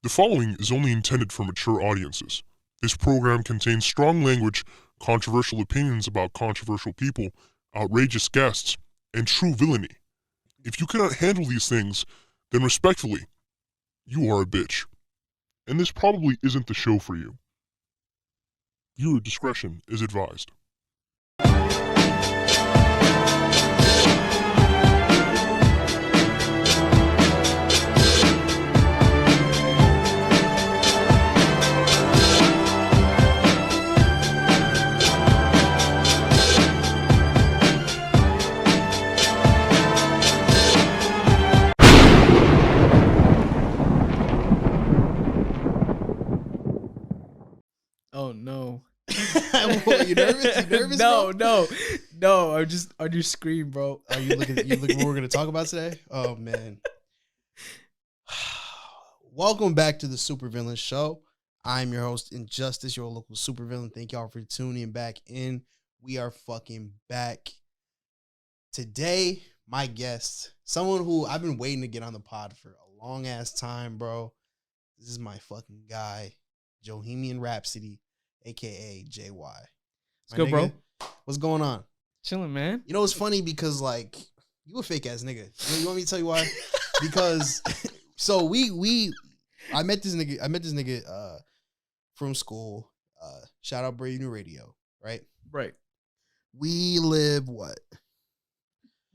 The following is only intended for mature audiences. This program contains strong language, controversial opinions about controversial people, outrageous guests, and true villainy. If you cannot handle these things, then respectfully, you are a bitch. And this probably isn't the show for you. Viewer discretion is advised. Oh no! What, you nervous? You nervous? No, bro? no. I'm just on your screen, bro. Are you looking what we're gonna talk about today? Oh man. Welcome back to the Supervillain show. I'm your host, Injustice, your local supervillain. Thank y'all for tuning back in. We are fucking back. Today, my guest, someone who I've been waiting to get on the pod for a long ass time, bro. This is my fucking guy, Johemian Rapsody, aka JY. Let's go, bro. What's going on? Chilling, man. You know, it's funny because like you a fake ass nigga. You want me to tell you why? Because so I met this nigga from school. Shout out Brave New Radio, right? Right. We live what?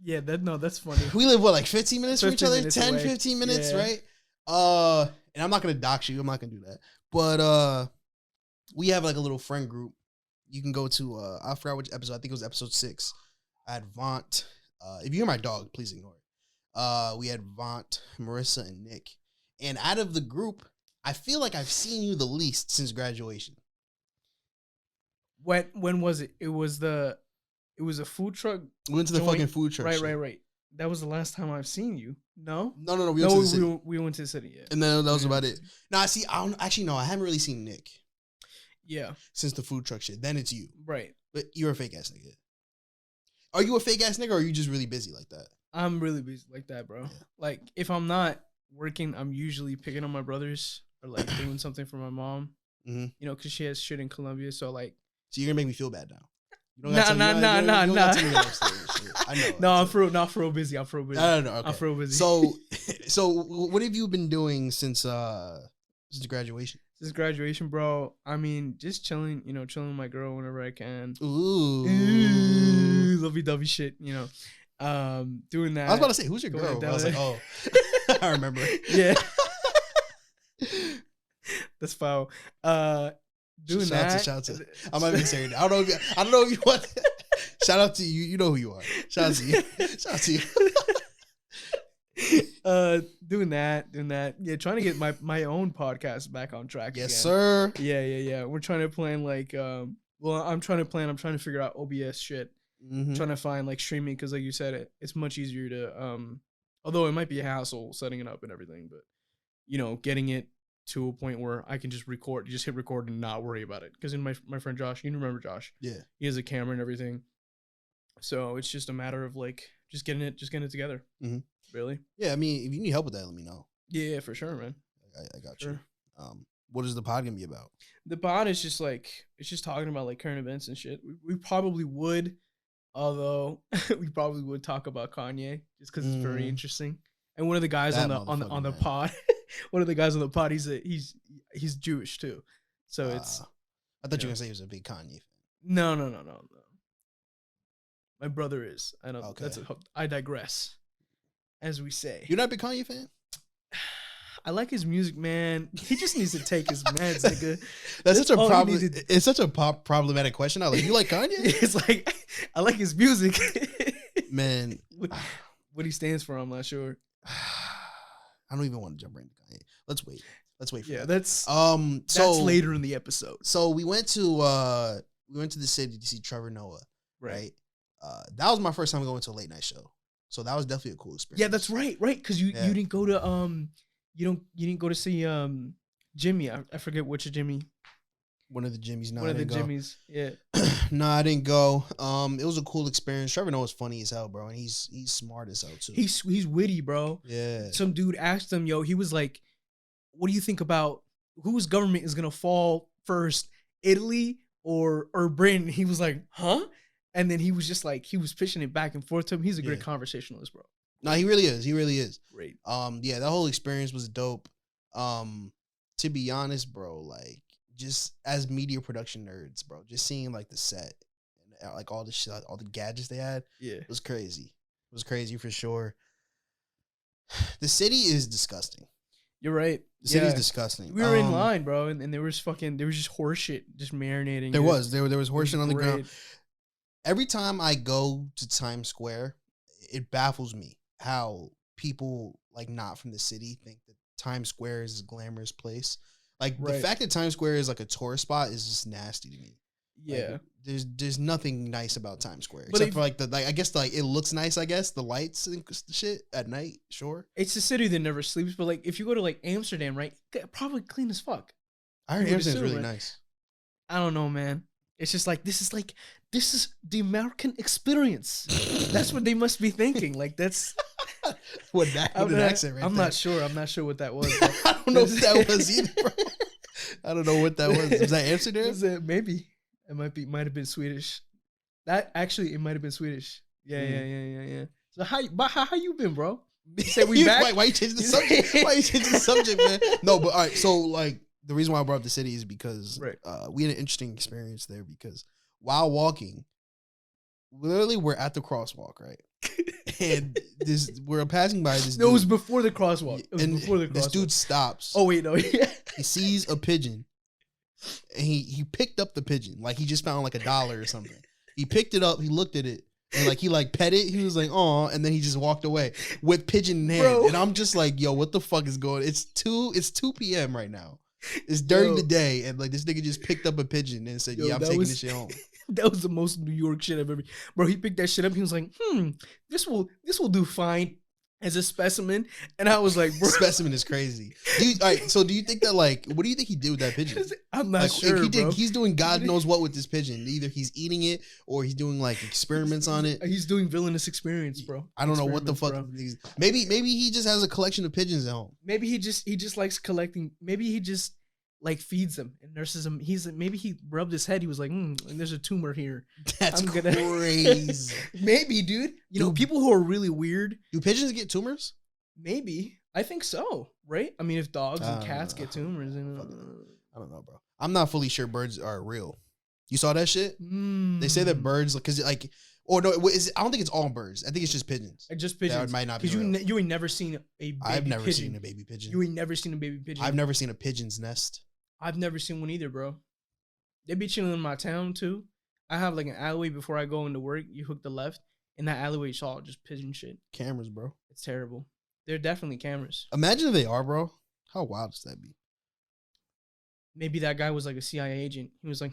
Yeah, that's funny. We live what, like 15 minutes from each 15 other? minutes 10, away. 15 minutes, Yeah. right? And I'm not gonna dox you, I'm not gonna do that. But we have like a little friend group. You can go to I forgot which episode, I think it was episode 6. I had Vaunt. If you hear my dog, please ignore it. We had Vaunt, Marissa, and Nick. And out of the group, I feel like I've seen you the least since graduation. When was it? It was a food truck. We went to the joint. fucking food truck. Right. That was the last time I've seen you. No. No. We went to the city. We went to the city. Yeah. And then that was about it. Nah, see, I haven't really seen Nick Yeah. since the food truck shit. Then it's you. Right. But you're a fake ass nigga. Are you a fake ass nigga or are you just really busy like that? I'm really busy like that, bro. Yeah. Like if I'm not working, I'm usually picking up my brothers or like doing something for my mom. Mm-hmm. You know, because she has shit in Colombia. So like, So you're gonna make me feel bad now. You Nah. I know. No, I'm for real busy. I'm for real busy. I don't know. Okay. I'm for real busy. So what have you been doing since graduation? Since graduation, bro. I mean, just chilling. You know, chilling with my girl whenever I can. Ooh, lovey-dovey shit. You know, doing that. I was about to say, who's your Going girl? to I was like, Delhi. oh, I remember. Yeah, that's foul. Doing Shout that. to. I'm not even saying that. I don't know if you want. Shout out to you. You know who you are. Shout out to you. Shout out to you. Doing that. Yeah, trying to get my own podcast back on track. Yes, again. sir. Yeah. We're trying to plan like I'm trying to figure out OBS shit. Mm-hmm. Trying to find like streaming because like you said it's much easier to although it might be a hassle setting it up and everything, but you know, getting it to a point where I can just hit record and not worry about it. Because in my friend Josh, you remember Josh? Yeah. He has a camera and everything. So it's just a matter of like just getting it together. Mm-hmm. Really? Yeah, I mean, if you need help with that, let me know. Yeah, for sure, man. I got Sure. you. What is the pod gonna be about? The pod is just like it's just talking about like current events and shit. We probably would, although we probably would talk about Kanye just because it's very interesting. And one of the guys That on the motherfucker, pod, one of the guys on the pod, he's Jewish too. So it's I thought you were gonna say he was a big Kanye fan. no. My brother is. I know. Okay. I digress, as we say. You're not a big Kanye fan? I like his music, man. He just needs to take his meds, nigga. That's such a all he problem. needed. It's such a problematic question. I like. You like Kanye? It's like I like his music, Man. What he stands for, I'm not sure. I don't even want to jump right into Kanye. Let's wait for Yeah, that. that's So later in the episode. So we went to the city to see Trevor Noah, right? That was my first time going to a late night show. So that was definitely a cool experience. Yeah, that's right, because you didn't go to you didn't go to see Jimmy. I forget which Jimmy. One of the Jimmys. No, One I of the didn't go. Jimmys. Yeah. No, I didn't go. It was a cool experience. Trevor Noah's funny as hell, bro, and he's smart as hell too. He's witty, bro. Yeah. Some dude asked him, yo, he was like, what do you think about whose government is gonna fall first, Italy or Britain? He was like, huh? And then he was just like, he was pitching it back and forth to him. He's a great conversationalist, bro. No, he really is. He really is. Great. Yeah, that whole experience was dope. To be honest, bro, like just as media production nerds, bro, just seeing like the set and like all the shit, all the gadgets they had, it was crazy. It was crazy for sure. The city is disgusting. You're right. The city's disgusting. We were in line, bro, and there was just horse shit just marinating. There was horse shit on the ground. Every time I go to Times Square, it baffles me how people like not from the city think that Times Square is a glamorous place. Like the fact that Times Square is like a tourist spot is just nasty to me. Yeah. Like, there's nothing nice about Times Square except for like I guess like it looks nice, I guess, the lights and shit at night, sure. It's a city that never sleeps, but like if you go to like Amsterdam, right? Probably clean as fuck. I heard Amsterdam's really nice. I don't know, man. It's just like this is the American experience. That's what they must be thinking. Like that's with an accent right I'm there. not sure. I'm not sure what that was. I don't know what that was either, bro. I don't know what that was. Was that Amsterdam? Maybe. It might have been Swedish. It might have been Swedish. Yeah. So how you been, bro? You say we back? Why you changing the subject? Why you changing the subject, man? No, but all right. So like the reason why I brought up the city is because we had an interesting experience there because while walking, literally we're at the crosswalk, right? And we're passing by this. No, it was before the crosswalk. This dude stops. Oh wait, no, yeah. He sees a pigeon. And he picked up the pigeon like he just found like $1 or something. He picked it up, he looked at it, and like he like pet it. He was like, "Aw," and then he just walked away with pigeon in hand. Bro. And I'm just like, "Yo, what the fuck is going?" It's 2 p.m. right now. It's during the day, and like this nigga just picked up a pigeon and said, "Yeah, I'm taking this shit home." That was the most New York shit I've ever. Bro, he picked that shit up. He was like, this will do fine as a specimen." And I was like, bro. Specimen is crazy. All right, so do you think that like, what do you think he did with that pigeon? I'm not sure, bro. He's doing God knows what with this pigeon. Either he's eating it or he's doing like experiments on it. He's doing villainous experience, bro. I don't know what the fuck. Maybe he just has a collection of pigeons at home. Maybe he just likes collecting. Maybe he just like feeds them and nurses them. Maybe he rubbed his head. He was like, and there's a tumor here. That's crazy. Maybe, dude. You know, people who are really weird. Do pigeons get tumors? Maybe. I think so, right? I mean, if dogs and cats get tumors. I don't know, bro. I'm not fully sure birds are real. You saw that shit? They say that birds, because like, or no, I don't think it's all birds. I think it's just pigeons. Just pigeons. That might not be because you ain't never seen a baby pigeon. I've never seen a baby pigeon. You ain't never seen a baby pigeon. I've never seen a pigeon's nest. I've never seen one either, bro. They be chilling in my town too. I have like an alleyway before I go into work. You hook the left, and that alleyway is all just pigeon shit. Cameras, bro. It's terrible. They're definitely cameras. Imagine if they are, bro. How wild does that be? Maybe that guy was like a CIA agent. He was like,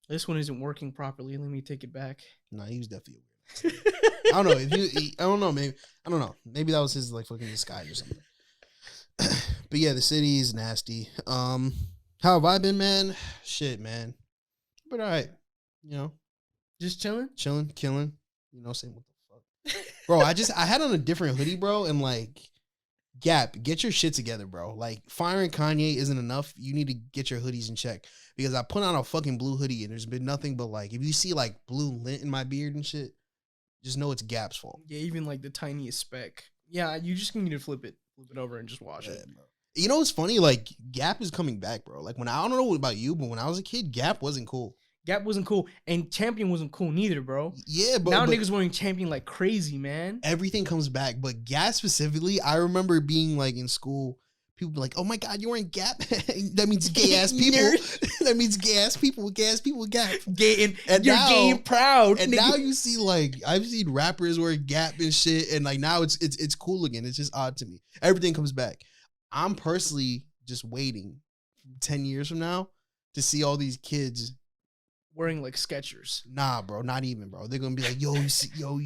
this one isn't working properly. Let me take it back. Nah, he was definitely weird. I don't know. I don't know. Maybe I don't know. Maybe that was his like fucking disguise or something. But yeah, the city is nasty. How have I been, man? Shit, man. But all right, you know, just chilling, killing. You know, saying what the fuck, bro. I had on a different hoodie, bro, and like, Gap, get your shit together, bro. Like, firing Kanye isn't enough. You need to get your hoodies in check because I put on a fucking blue hoodie and there's been nothing but like, if you see like blue lint in my beard and shit, just know it's Gap's fault. Yeah, even like the tiniest speck. Yeah, you just need to flip it over and just wash it, bro. You know what's funny? Like, Gap is coming back, bro. Like, I don't know about you, but when I was a kid, Gap wasn't cool. Gap wasn't cool, and Champion wasn't cool neither, bro. Yeah, but now niggas wearing Champion like crazy, man. Everything comes back, but Gap specifically, I remember being like in school, people be like, "Oh my God, you're wearing Gap? That means gay ass people. That means gay ass people, Gap. Gay and you're now, gay and proud." And now you see like I've seen rappers wear Gap and shit, and like now it's cool again. It's just odd to me. Everything comes back. I'm personally just waiting 10 years from now to see all these kids wearing like Skechers. Nah, bro, not even, bro. They're gonna be like, you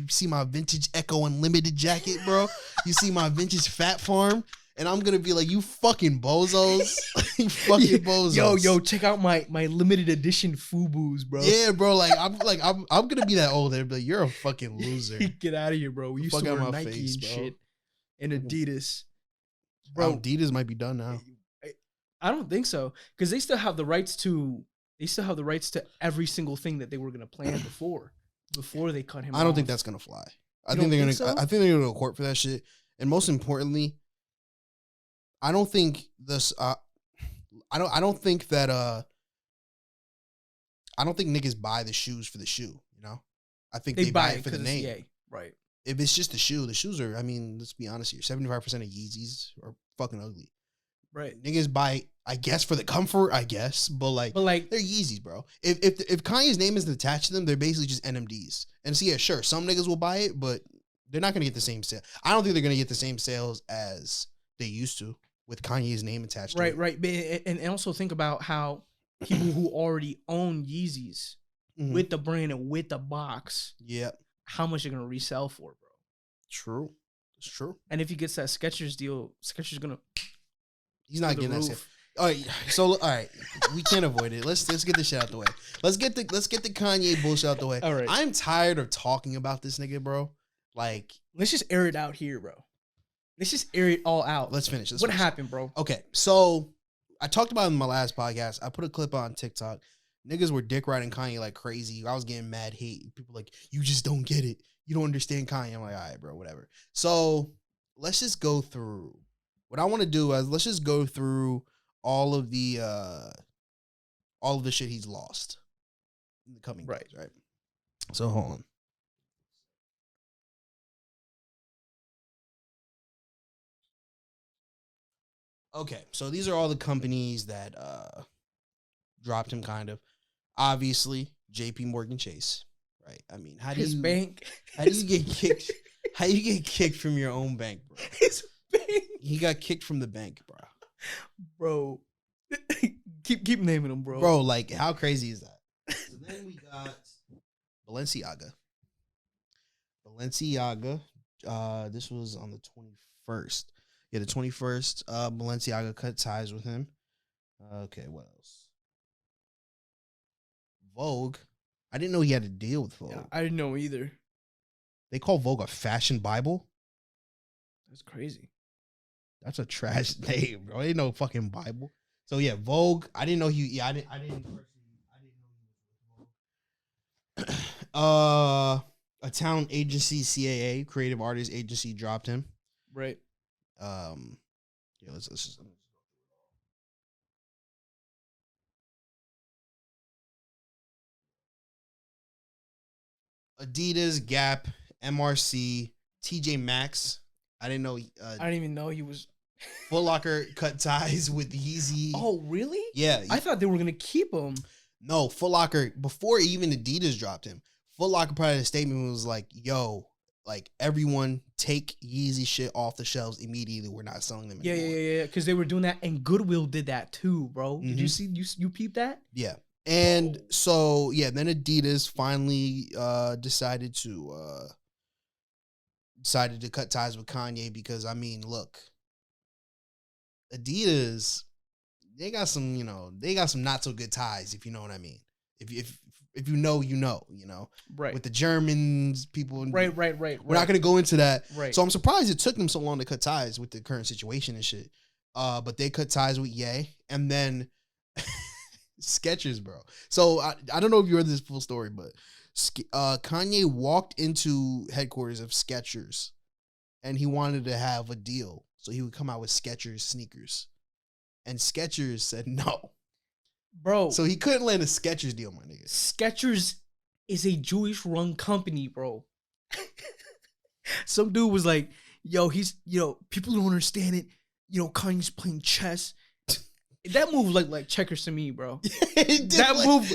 see my vintage Echo Unlimited jacket, bro? You see my vintage Fat Farm? And I'm gonna be like, you fucking bozos. You fucking bozos. Yo, check out my limited edition FUBUs, bro. Yeah, bro. I'm gonna be that old. They're like, you're a fucking loser. Get out of here, bro. We used to wear Nike and shit. And Adidas. Bro, Adidas might be done now. I don't think so, because they still have the rights to. They still have the rights to every single thing that they were gonna plan before they cut him. I don't off. think that's gonna fly. I You think don't they're think gonna. so? I think they're gonna go to court for that shit. And most importantly, I don't think this. I don't think that. I don't think niggas buy the shoes for the shoe. You know, I think they buy it for the 'cause name. Ye. Right. If it's just the shoes are. I mean, let's be honest here. 75% of Yeezys are fucking ugly. Right. Niggas buy, I guess, for the comfort. I guess, but like they're Yeezys, bro. If Kanye's name isn't attached to them, they're basically just NMDs. And so yeah, sure, some niggas will buy it, but they're not gonna get the same sale. I don't think they're gonna get the same sales as they used to with Kanye's name attached. to it. Right. And also think about how people who already own Yeezys with the brand and with the box, how much they're gonna resell for, bro. True. It's true. And if he gets that Skechers deal, Skechers gonna. He's not getting that sale. All right, so all right, we can't avoid it. Let's get this shit out the way. Let's get the Kanye bullshit out the way. All right. I'm tired of talking about this nigga, bro. Like, let's just air it out here, bro. Let's just air it all out. Let's finish. What happened, bro? Okay, so I talked about it in my last podcast. I put a clip on TikTok. Niggas were dick riding Kanye like crazy. I was getting mad hate. People like, you just don't get it. You don't understand Kanye. I'm like, all right, bro, whatever. So let's just go through. What I want to do is let's just go through all of the shit he's lost in the coming days, right? So hold on. Okay, so these are all the companies that dropped him, kind of. Obviously, JP Morgan Chase, right? I mean, how do His you bank? How do you get kicked? How you get kicked from your own bank, bro? His bank. He got kicked from the bank, bro. Bro, keep naming them, bro. Bro, like, how crazy is that? So then we got Balenciaga. This was on the 21st. Yeah, the 21st. Balenciaga cut ties with him. Okay, what else? Vogue. I didn't know he had a deal with Vogue. Yeah, I didn't know either. They call Vogue a fashion Bible? That's crazy. That's a trash name, bro. Ain't no fucking Bible. So yeah, Vogue. I didn't know he. Yeah, I didn't know he was with Vogue. A talent agency, CAA, creative artist agency, dropped him. Right. Yeah. Let's just. Adidas, Gap, MRC, TJ Maxx. I didn't know. I didn't even know he was. Foot Locker cut ties with Yeezy. Oh, really? Yeah. I thought they were gonna keep him. No, Foot Locker, before even Adidas dropped him, Foot Locker part of the statement was like, yo, like, everyone take Yeezy shit off the shelves immediately. We're not selling them anymore. Yeah. Because they were doing that, and Goodwill did that too, bro. Did you see? You peeped that? Yeah. And so, yeah, then Adidas finally decided to cut ties with Kanye because, I mean, look, Adidas, they got some not so good ties, if you know what I mean. If you know, you know. Right. With the Germans, people. Right. We're not going to go into that. Right. So I'm surprised it took them so long to cut ties with the current situation and shit. But they cut ties with Ye, and then Skechers, bro. So I don't know if you heard this full story, but Kanye walked into headquarters of Skechers, and he wanted to have a deal. So he would come out with Skechers sneakers. And Skechers said no. Bro. So he couldn't land a Skechers deal, my nigga. Skechers is a Jewish-run company, bro. Some dude was like, yo, people don't understand it. Kanye's playing chess. That move looked like checkers to me, bro. That move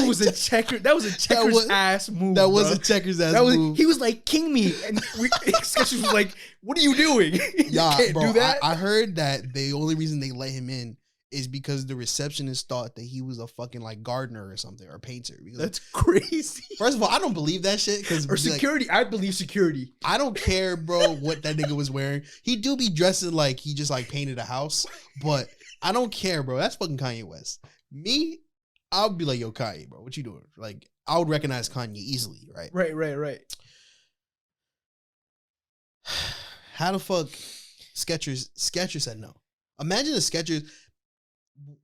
was a checker. That was a checkers ass move. That was a checkers ass move. He was like, "King me," and Skechers was like, "What are you doing? You can't do that." I heard that the only reason they let him in is because the receptionist thought that he was a fucking like gardener or something or painter. Because, that's crazy. First of all, I don't believe that shit. Or security. I believe security. I don't care, bro, what that nigga was wearing. He do be dressing like he just like painted a house, but I don't care, bro. That's fucking Kanye West. Me, I'll be like, yo, Kanye, bro, what you doing? Like, I would recognize Kanye easily, right? Right. How the fuck Skechers said no? Imagine the Skechers.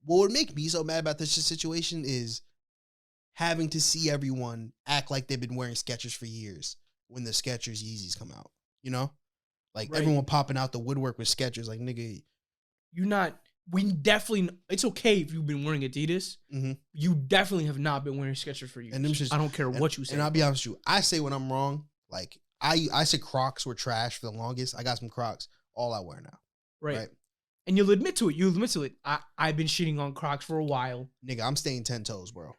what would make me so mad about this situation is having to see everyone act like they've been wearing Skechers for years when the Skechers Yeezys come out. You know, like Right. everyone popping out the woodwork with Skechers. Like, nigga, You're not. We definitely. It's okay if you've been wearing Adidas. Mhm. You definitely have not been wearing Skechers for years. And them shits- I don't care what you say. and I'll be honest with you, I say when I'm wrong. Like I said Crocs were trash for the longest. I got some Crocs. All I wear now. right. And you'll admit to it. You'll admit to it. I've been shitting on Crocs for a while. Nigga, I'm staying 10 toes, bro.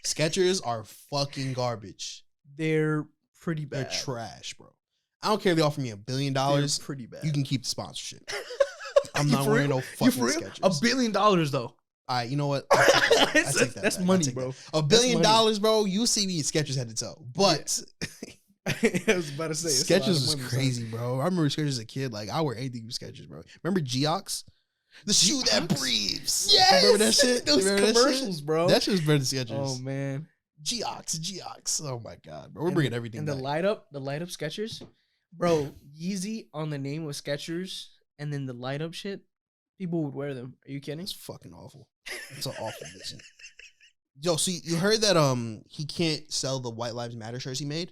Skechers are fucking garbage. They're pretty They're bad. trash, bro. I don't care if they offer me $1 billion. They're pretty bad. You can keep the sponsorship. I'm You not for wearing real? no You fucking for real? Skechers. $1 billion though. All right, you know what? I take that That's back. I money, take bro. that. $1 billion, money. bro. You see me in Skechers head to toe. But I was about to say it's a lot Skechers of was money, son. crazy, bro. I remember Skechers as a kid. Like, I wear anything with Skechers, bro. Remember Geox? The shoe that Geox? breathes. Yes, Remember that shit? Those Remember that shit? commercials, bro. That shit was better than Skechers. Oh man. Geox. Oh my god, bro. We're And bringing the- everything And back. the light up Skechers, bro. Yeezy on the name of Skechers, and then the light up shit. People would wear them. Are you kidding? It's fucking awful. It's an awful vision. Yo, so you heard that he can't sell the White Lives Matter shirts he made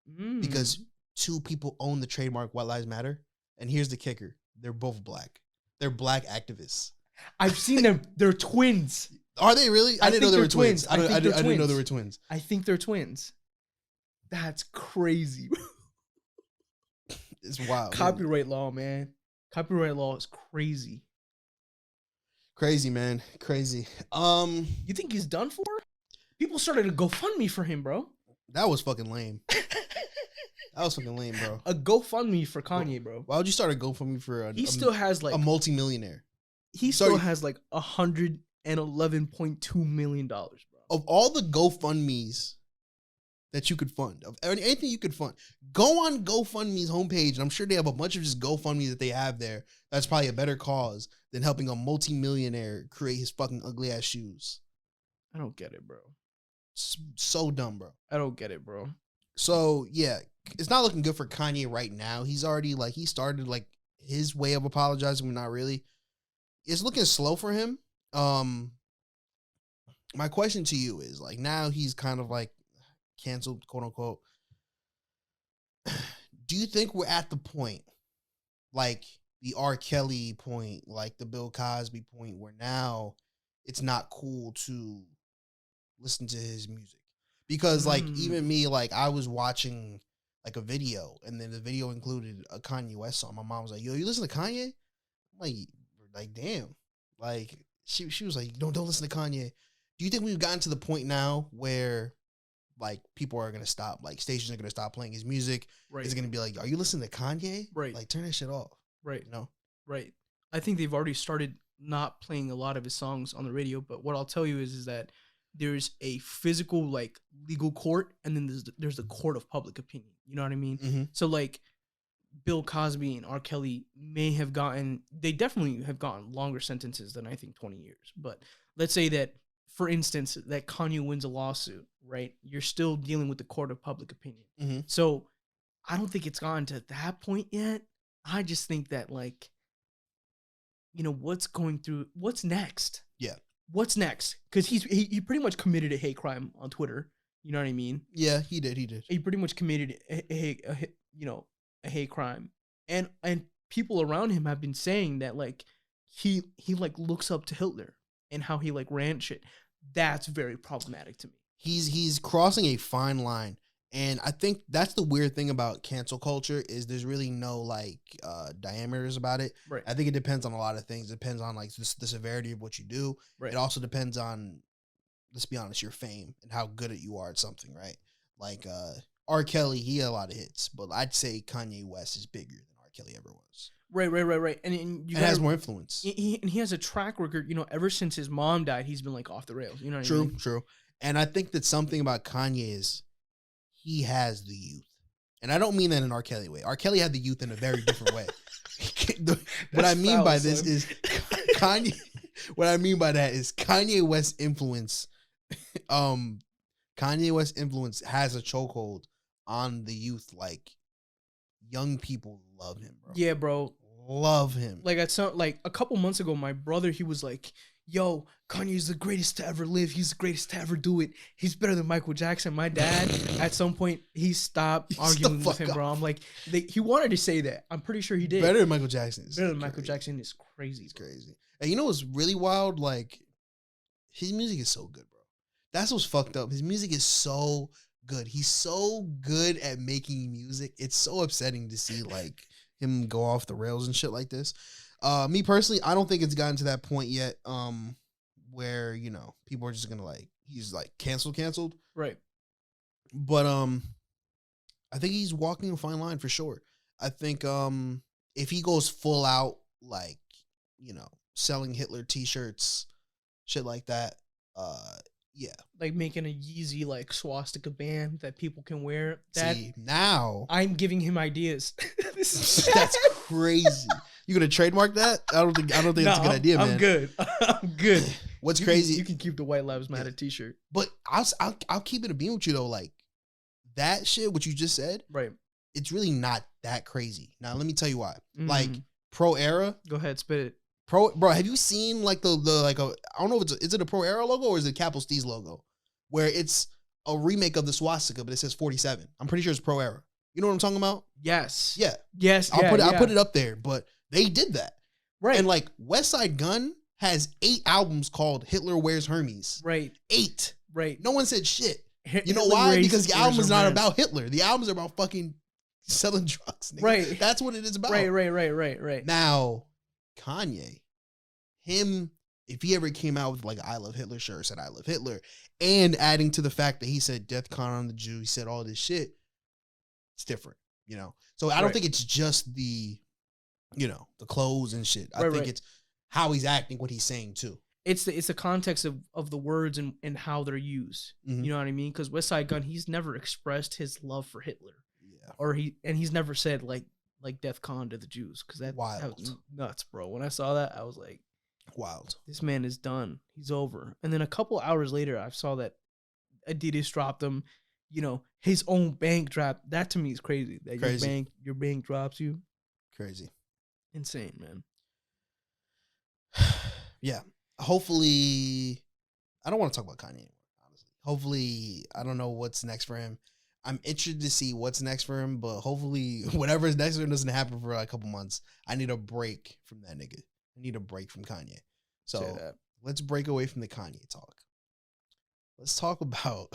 Mm. because 2 people own the trademark White Lives Matter, and here's the kicker: they're both black. They're black activists. I've seen them. They're twins. Are they really? I didn't know think they were they're twins. twins. I I think they're didn't know they twins. were twins. I think they're twins. That's crazy. It's wild. Copyright law, man. Copyright law is crazy. Crazy, man. Crazy. You think he's done for? People started a GoFundMe for him, bro. That was fucking lame. That was fucking lame, bro. A GoFundMe for Kanye, bro. Why would you start a GoFundMe for He still has like a multimillionaire? he still has like $111.2 million, bro. Of all the GoFundMes that you could fund, of anything you could fund, go on GoFundMe's homepage, and I'm sure they have a bunch of just GoFundMe that they have there. That's probably a better cause than helping a multimillionaire create his fucking ugly ass shoes. I don't get it, bro. So dumb, bro. I don't get it, bro. So yeah, it's not looking good for Kanye right now. He's already he started like his way of apologizing, but not really. It's looking slow for him. My question to you is like, now he's kind of like canceled, quote unquote. Do you think we're at the point, like the R. Kelly point, like the Bill Cosby point, where now it's not cool to listen to his music? Because like even me, like I was watching like a video, and then the video included a Kanye West song. My mom was like, "Yo, you listen to Kanye?" I'm like damn. Like she was like, "Don't listen to Kanye." Do you think we've gotten to the point now where like people are gonna stop, like stations are gonna stop playing his music? Right. It's gonna be like, "Are you listening to Kanye?" Right. Like turn that shit off. Right. You know? Right. I think they've already started not playing a lot of his songs on the radio, but what I'll tell you is that there's a physical like legal court, and then there's the court of public opinion. You know what I mean? Mm-hmm. So like Bill Cosby and R. Kelly they definitely have gotten longer sentences than I think 20 years. But let's say that, for instance, that Kanye wins a lawsuit, right? You're still dealing with the court of public opinion. Mm-hmm. So I don't think it's gotten to that point yet. I just think that like, what's next? Yeah. What's next? Because he pretty much committed a hate crime on Twitter. You know what I mean? Yeah, he did. He pretty much committed a hate crime, and people around him have been saying that like he like looks up to Hitler and how he like ran shit. That's very problematic to me. He's crossing a fine line. And I think that's the weird thing about cancel culture is there's really no like diameters about it. Right. I think it depends on a lot of things. It depends on like the severity of what you do. Right. It also depends on, let's be honest, your fame and how good at you are at something, right? Like R. Kelly, he had a lot of hits, but I'd say Kanye West is bigger than R. Kelly ever was. Right. And It has more influence. He has a track record. Ever since his mom died, he's been like off the rails. You know what I mean? True. And I think that something about Kanye is he has the youth. And I don't mean that in R. Kelly way. R. Kelly had the youth in a very different way. What I mean by this is Kanye. What I mean by that is Kanye West's influence. Kanye West's influence has a chokehold on the youth. Like young people love him, bro. Yeah, bro. Love him. Like a couple months ago, my brother, he was like, yo, Kanye's the greatest to ever live. He's the greatest to ever do it. He's better than Michael Jackson. My dad, at some point, he stopped arguing with him, bro. I'm like, he wanted to say that. I'm pretty sure he did. Better than Michael Jackson. Better than Michael Jackson is crazy. It's crazy. And you know what's really wild? Like, his music is so good, bro. That's what's fucked up. His music is so good. He's so good at making music. It's so upsetting to see like him go off the rails and shit like this. Me personally, I don't think it's gotten to that point yet. Where you know people are just gonna like he's like canceled. Right. But I think he's walking a fine line for sure. I think if he goes full out like you know selling Hitler t-shirts, shit like that. Yeah. Like making a Yeezy like swastika band that people can wear. See, now I'm giving him ideas. That's crazy. You gonna trademark that? I don't think that's a good idea, man. I'm good. I'm good. What's crazy? You can keep the White Lives Matter t-shirt. But I'll keep it a beam with you though. Like that shit, what you just said, right? It's really not that crazy. Now let me tell you why. Mm. Like Pro Era. Go ahead, spit it. Bro, have you seen like the like a I don't know if is it a Pro Era logo or is it Capital Steez logo? Where it's a remake of the swastika, but it says 47. I'm pretty sure it's Pro Era. You know what I'm talking about? Yes. Yeah. Yes. I'll put it up there, but they did that. Right. And like West Side Gun has 8 albums called Hitler Wears Hermes. Right. 8. Right. No one said shit. You know Hitler why? Because the album is not romance. about Hitler. The albums are about fucking selling drugs. Nigga. Right. That's what it is about. Right. Now, Kanye, if he ever came out with like I Love Hitler shirt, said I Love Hitler, and adding to the fact that he said Death Con on the Jew, he said all this shit, it's different, you know? So I don't think it's just the, you know, the clothes and shit. I think it's how he's acting, what he's saying too. It's the context of the words and how they're used. Mm-hmm. You know what I mean? Because West Side Gun, he's never expressed his love for Hitler. Yeah. Or he's never said like Death Con to the Jews. Because that was nuts, bro. When I saw that, I was like, wild. This man is done. He's over. And then a couple hours later, I saw that Adidas dropped him. You know, his own bank dropped. That to me is crazy. That your bank drops you. Crazy. Insane, man. Yeah. Hopefully, I don't want to talk about Kanye anymore, honestly. Hopefully, I don't know what's next for him. I'm interested to see what's next for him, but hopefully, whatever is next for him doesn't happen for like a couple months. I need a break from that nigga. I need a break from Kanye. So let's break away from the Kanye talk. Let's talk about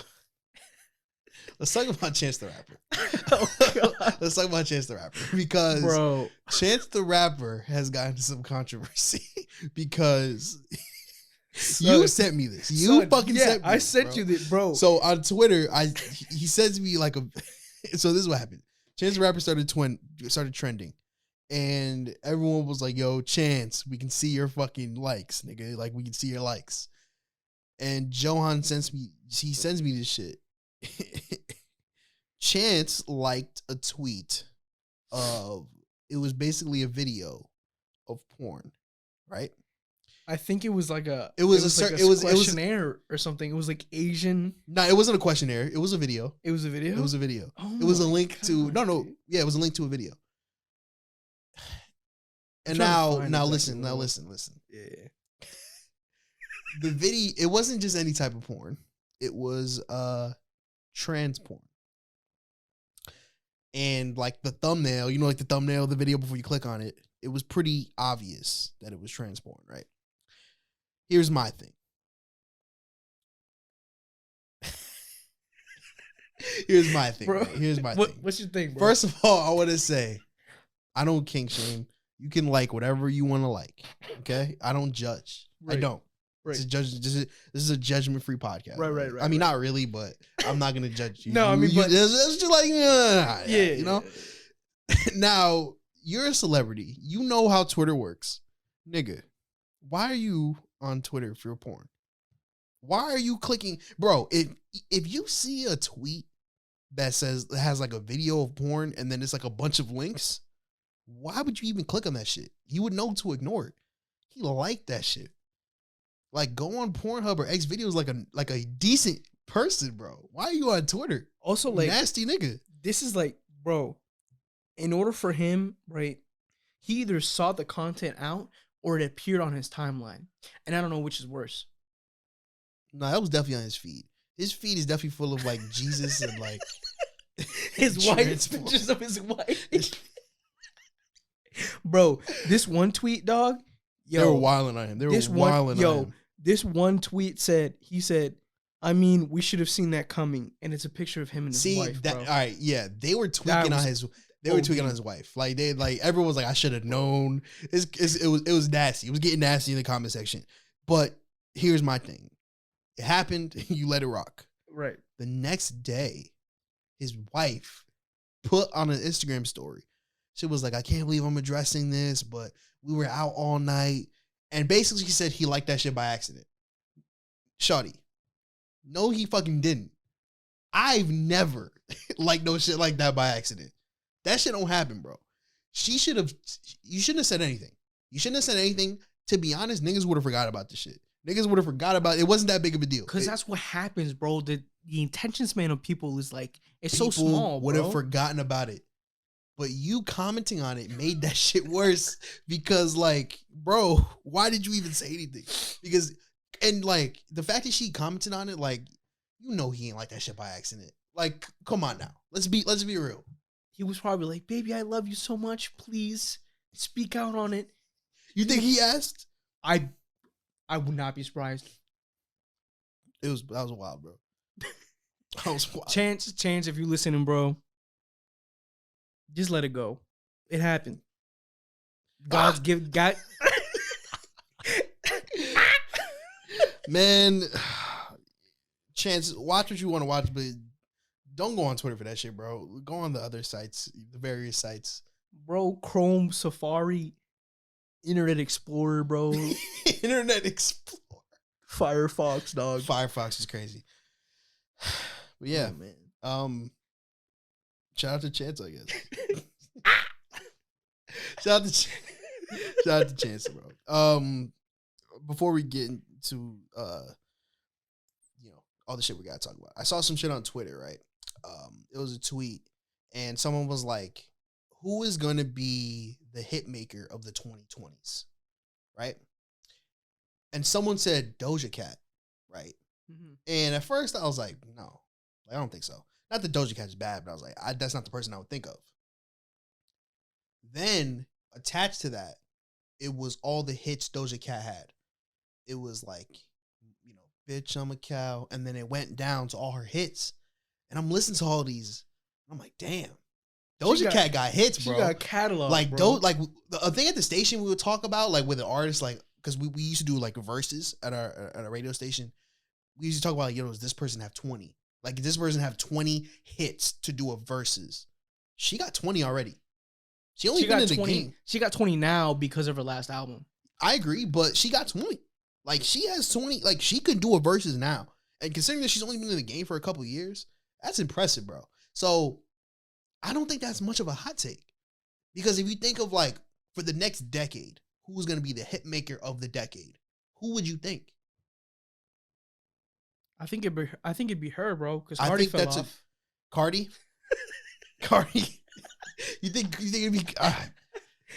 Chance the Rapper. Oh, let's talk about Chance the Rapper because Chance the Rapper has gotten into some controversy because you sent me this. You fucking sent me I this, sent you this, bro. So on Twitter, he sends me like so this is what happened. Chance the Rapper started trending. And everyone was like, yo, Chance, we can see your fucking likes, nigga. Like, we can see your likes. And Johan sends me this shit. Chance liked a tweet it was basically a video of porn, right? I think it was like a questionnaire or something. It was like Asian. No, it wasn't a questionnaire. It was a video. It was a video? It was a video. Oh it was a link to it was a link to a video. And now listen. Yeah. The video, it wasn't just any type of porn. It was trans porn. And like the thumbnail, you know, like the thumbnail of the video before you click on it, it was pretty obvious that it was trans porn, right? Here's my thing. Here's my thing. Bro, right? Here's my thing. What's your thing, bro? First of all, I want to say, I don't kink shame. You can like whatever you want to like. Okay? I don't judge. Right. I don't. Right. This is a judgment-free podcast. Right. I mean, not really, but I'm not gonna judge you. No, I mean, but it's just like, yeah, you know. Yeah. Now you're a celebrity. You know how Twitter works, nigga. Why are you on Twitter for porn? Why are you clicking, bro? If you see a tweet that has like a video of porn and then it's like a bunch of links, why would you even click on that shit? You would know to ignore it. He liked that shit. Like, go on Pornhub or X videos like a decent person, bro. Why are you on Twitter? Also, like, nasty nigga. This is like, bro, in order for him, right, he either sought the content out or it appeared on his timeline. And I don't know which is worse. No, that was definitely on his feed. His feed is definitely full of like Jesus and like His wife, pictures of his wife. Bro, this one tweet, dog. Yo, they were wilding on him. They were wilding on him. This one tweet said, he said, I mean, we should have seen that coming. And it's a picture of him and his wife, that, bro. all right, yeah. They were tweaking on his wife. Like everyone was like, I should have known. It was nasty. It was getting nasty in the comment section. But here's my thing. It happened, you let it rock. Right. The next day, his wife put on an Instagram story. She was like, I can't believe I'm addressing this, but we were out all night. And basically, she said he liked that shit by accident. Shawty. No, he fucking didn't. I've never liked no shit like that by accident. That shit don't happen, bro. You shouldn't have said anything. You shouldn't have said anything. To be honest, niggas would have forgot about this shit. Niggas would have forgot about it. It wasn't that big of a deal. Because that's what happens, bro. The attention span of people is like, it's so small, bro. Would have forgotten about it. But you commenting on it made that shit worse because, like, bro, why did you even say anything? Because, and like, the fact that she commented on it, like, you know he ain't like that shit by accident. Like, come on now. Let's be real. He was probably like, baby, I love you so much. Please speak out on it. You think he asked? I would not be surprised. That was wild, bro. That was wild. Chance, if you listening, bro, just let it go. It happened. God. Man, Chance, watch what you want to watch, but don't go on Twitter for that shit, bro. Go on the other sites, the various sites. Bro, Chrome, Safari, Internet Explorer, bro. Internet Explorer. Firefox, dog. Firefox is crazy. But yeah, oh, man. Shout out to Chance, I guess. Shout out to Chance, bro. Before we get into all the shit we gotta talk about, I saw some shit on Twitter, right? It was a tweet, and someone was like, "Who is gonna be the hit maker of the 2020s?" Right? And someone said Doja Cat, right? Mm-hmm. And at first I was like, no, I don't think so. Not that Doja Cat is bad, but I was like, that's not the person I would think of. Then attached to that, it was all the hits Doja Cat had. It was like, bitch, I'm a cow. And then it went down to all her hits. And I'm listening to all these. I'm like, damn. Doja Cat got hits, bro. She got a catalog, like, bro. A thing at the station we would talk about, like with an artist, like, because we used to do like verses at our radio station. We used to talk about, like, does this person have 20? Like, does this person have 20 hits to do a verses? She got 20 already. She been in the game. She got 20 now because of her last album. I agree, but she got 20. Like, she has 20. Like, she could do a verses now. And considering that she's only been in the game for a couple of years, that's impressive, bro. So, I don't think that's much of a hot take. Because if you think of, like, for the next decade, who's going to be the hit maker of the decade? Who would you think? I think it'd be her, bro. Because Cardi fell off. Cardi? Cardi? You think it'd be?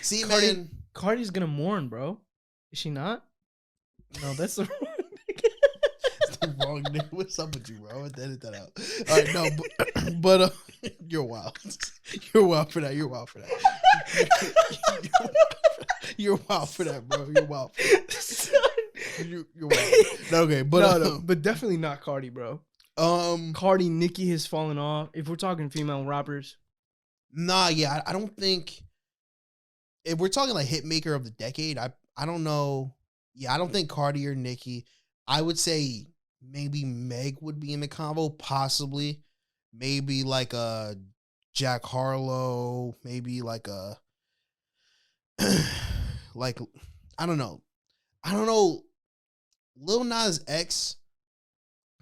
See, Cardi, man. Cardi's gonna mourn, bro. Is she not? No, that's the wrong nigga. What's up with you, bro? Edit that out. All right, no, but you're wild. You're wild for that. You're wild for that. You're wild for that, bro. You're wild. You're wild. Okay, but no, but definitely not Cardi, bro. Cardi, Nicki has fallen off. If we're talking female rappers, nah, yeah, I don't think. If we're talking like hit maker of the decade, I don't know. Yeah, I don't think Cardi or Nicki. I would say maybe Meg would be in the combo, possibly. Maybe like a Jack Harlow. Maybe like a like I don't know. Lil Nas X.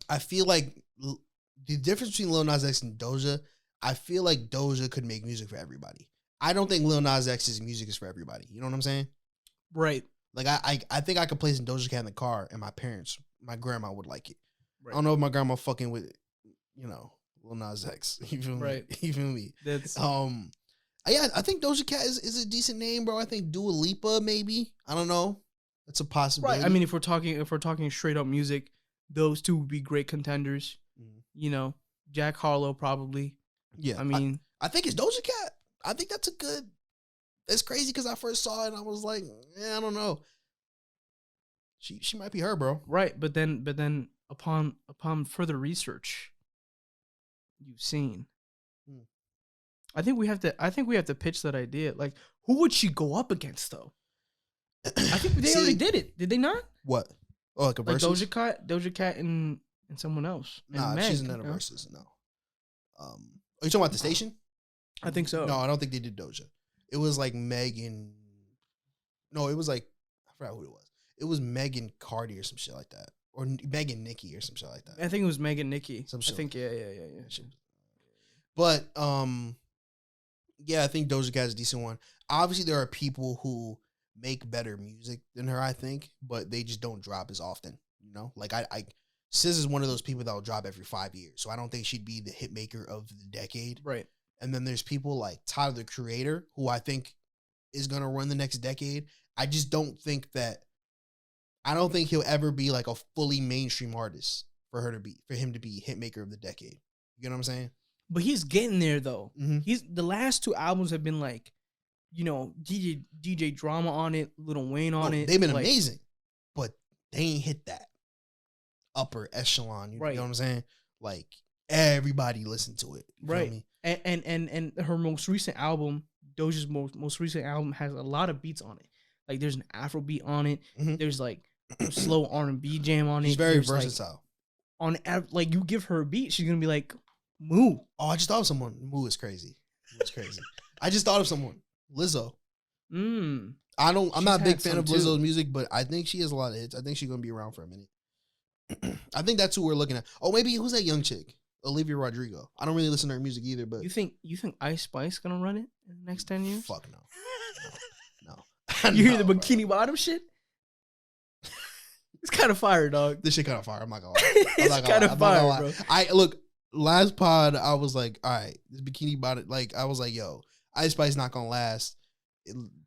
I feel like the difference between Lil Nas X and Doja. I feel like Doja could make music for everybody. I don't think Lil Nas X's music is for everybody. You know what I'm saying? Right. Like I think I could play some Doja Cat in the car, and my grandma would like it. Right. I don't know if my grandma fucking with, Lil Nas X. You feel me? Right. You feel me? That's Yeah, I think Doja Cat is a decent name, bro. I think Dua Lipa, maybe. I don't know. That's a possibility. Right. I mean, if we're talking straight up music, those two would be great contenders. You know, Jack Harlow probably. Yeah. I mean, I think it's Doja Cat. I think that's a good. It's crazy because I first saw it and I was like, I don't know. She might be her, bro. right. But then upon further research, you've seen. I think we have to pitch that idea. Like, who would she go up against though? I think they already did it. Did they not? What? Oh, like a Like versus? Doja Cat and someone else. Nah, Meg, she's not a versus. No. Are you talking about the station? I think so. No, I don't think they did Doja. It was like Megan. No, it was like I forgot who it was. It was Megan Cardi or some shit like that, or Megan Nikki or some shit like that. I think it was Megan Nikki. Some shit. I think yeah. But yeah, I think Doja Cat is a decent one. Obviously, there are people who make better music than her, I think, but they just don't drop as often. You know, like SZA is one of those people that will drop every 5 years, so I don't think she'd be the hit maker of the decade. Right. And then there's people like Tyler, the Creator, who I think is gonna run the next decade. I just don't think that. I don't think he'll ever be like a fully mainstream artist for him to be hit maker of the decade. You know what I'm saying? But he's getting there though. Mm-hmm. The last two albums have been like, you know, DJ Drama on it, Lil Wayne on it. They've been like, amazing, but they ain't hit that upper echelon. You know what I'm saying? Like everybody listened to it. You right. feel me? And her most recent album, Doja's most recent album, has a lot of beats on it. Like there's an Afro beat on it. Mm-hmm. There's like a slow R&B jam on it. She's very versatile. Like you give her a beat, she's gonna be like, Moo. Oh, I just thought of someone. Moo is crazy. It's crazy. I just thought of someone. Lizzo. I'm not a big fan of Lizzo's music, but I think she has a lot of hits. I think she's gonna be around for a minute. I think that's who we're looking at. Oh, maybe who's that young chick? Olivia Rodrigo. I don't really listen to her music either, but you think Ice Spice gonna run it in the next 10 years? Fuck no. You hear the Bikini Bottom shit? It's kind of fire, dog. This shit kind of fire. I'm not gonna lie. It's kind of fire, bro. Look, last pod, I was like, all right, this Bikini Bottom, like, I was like, yo, Ice Spice not gonna last.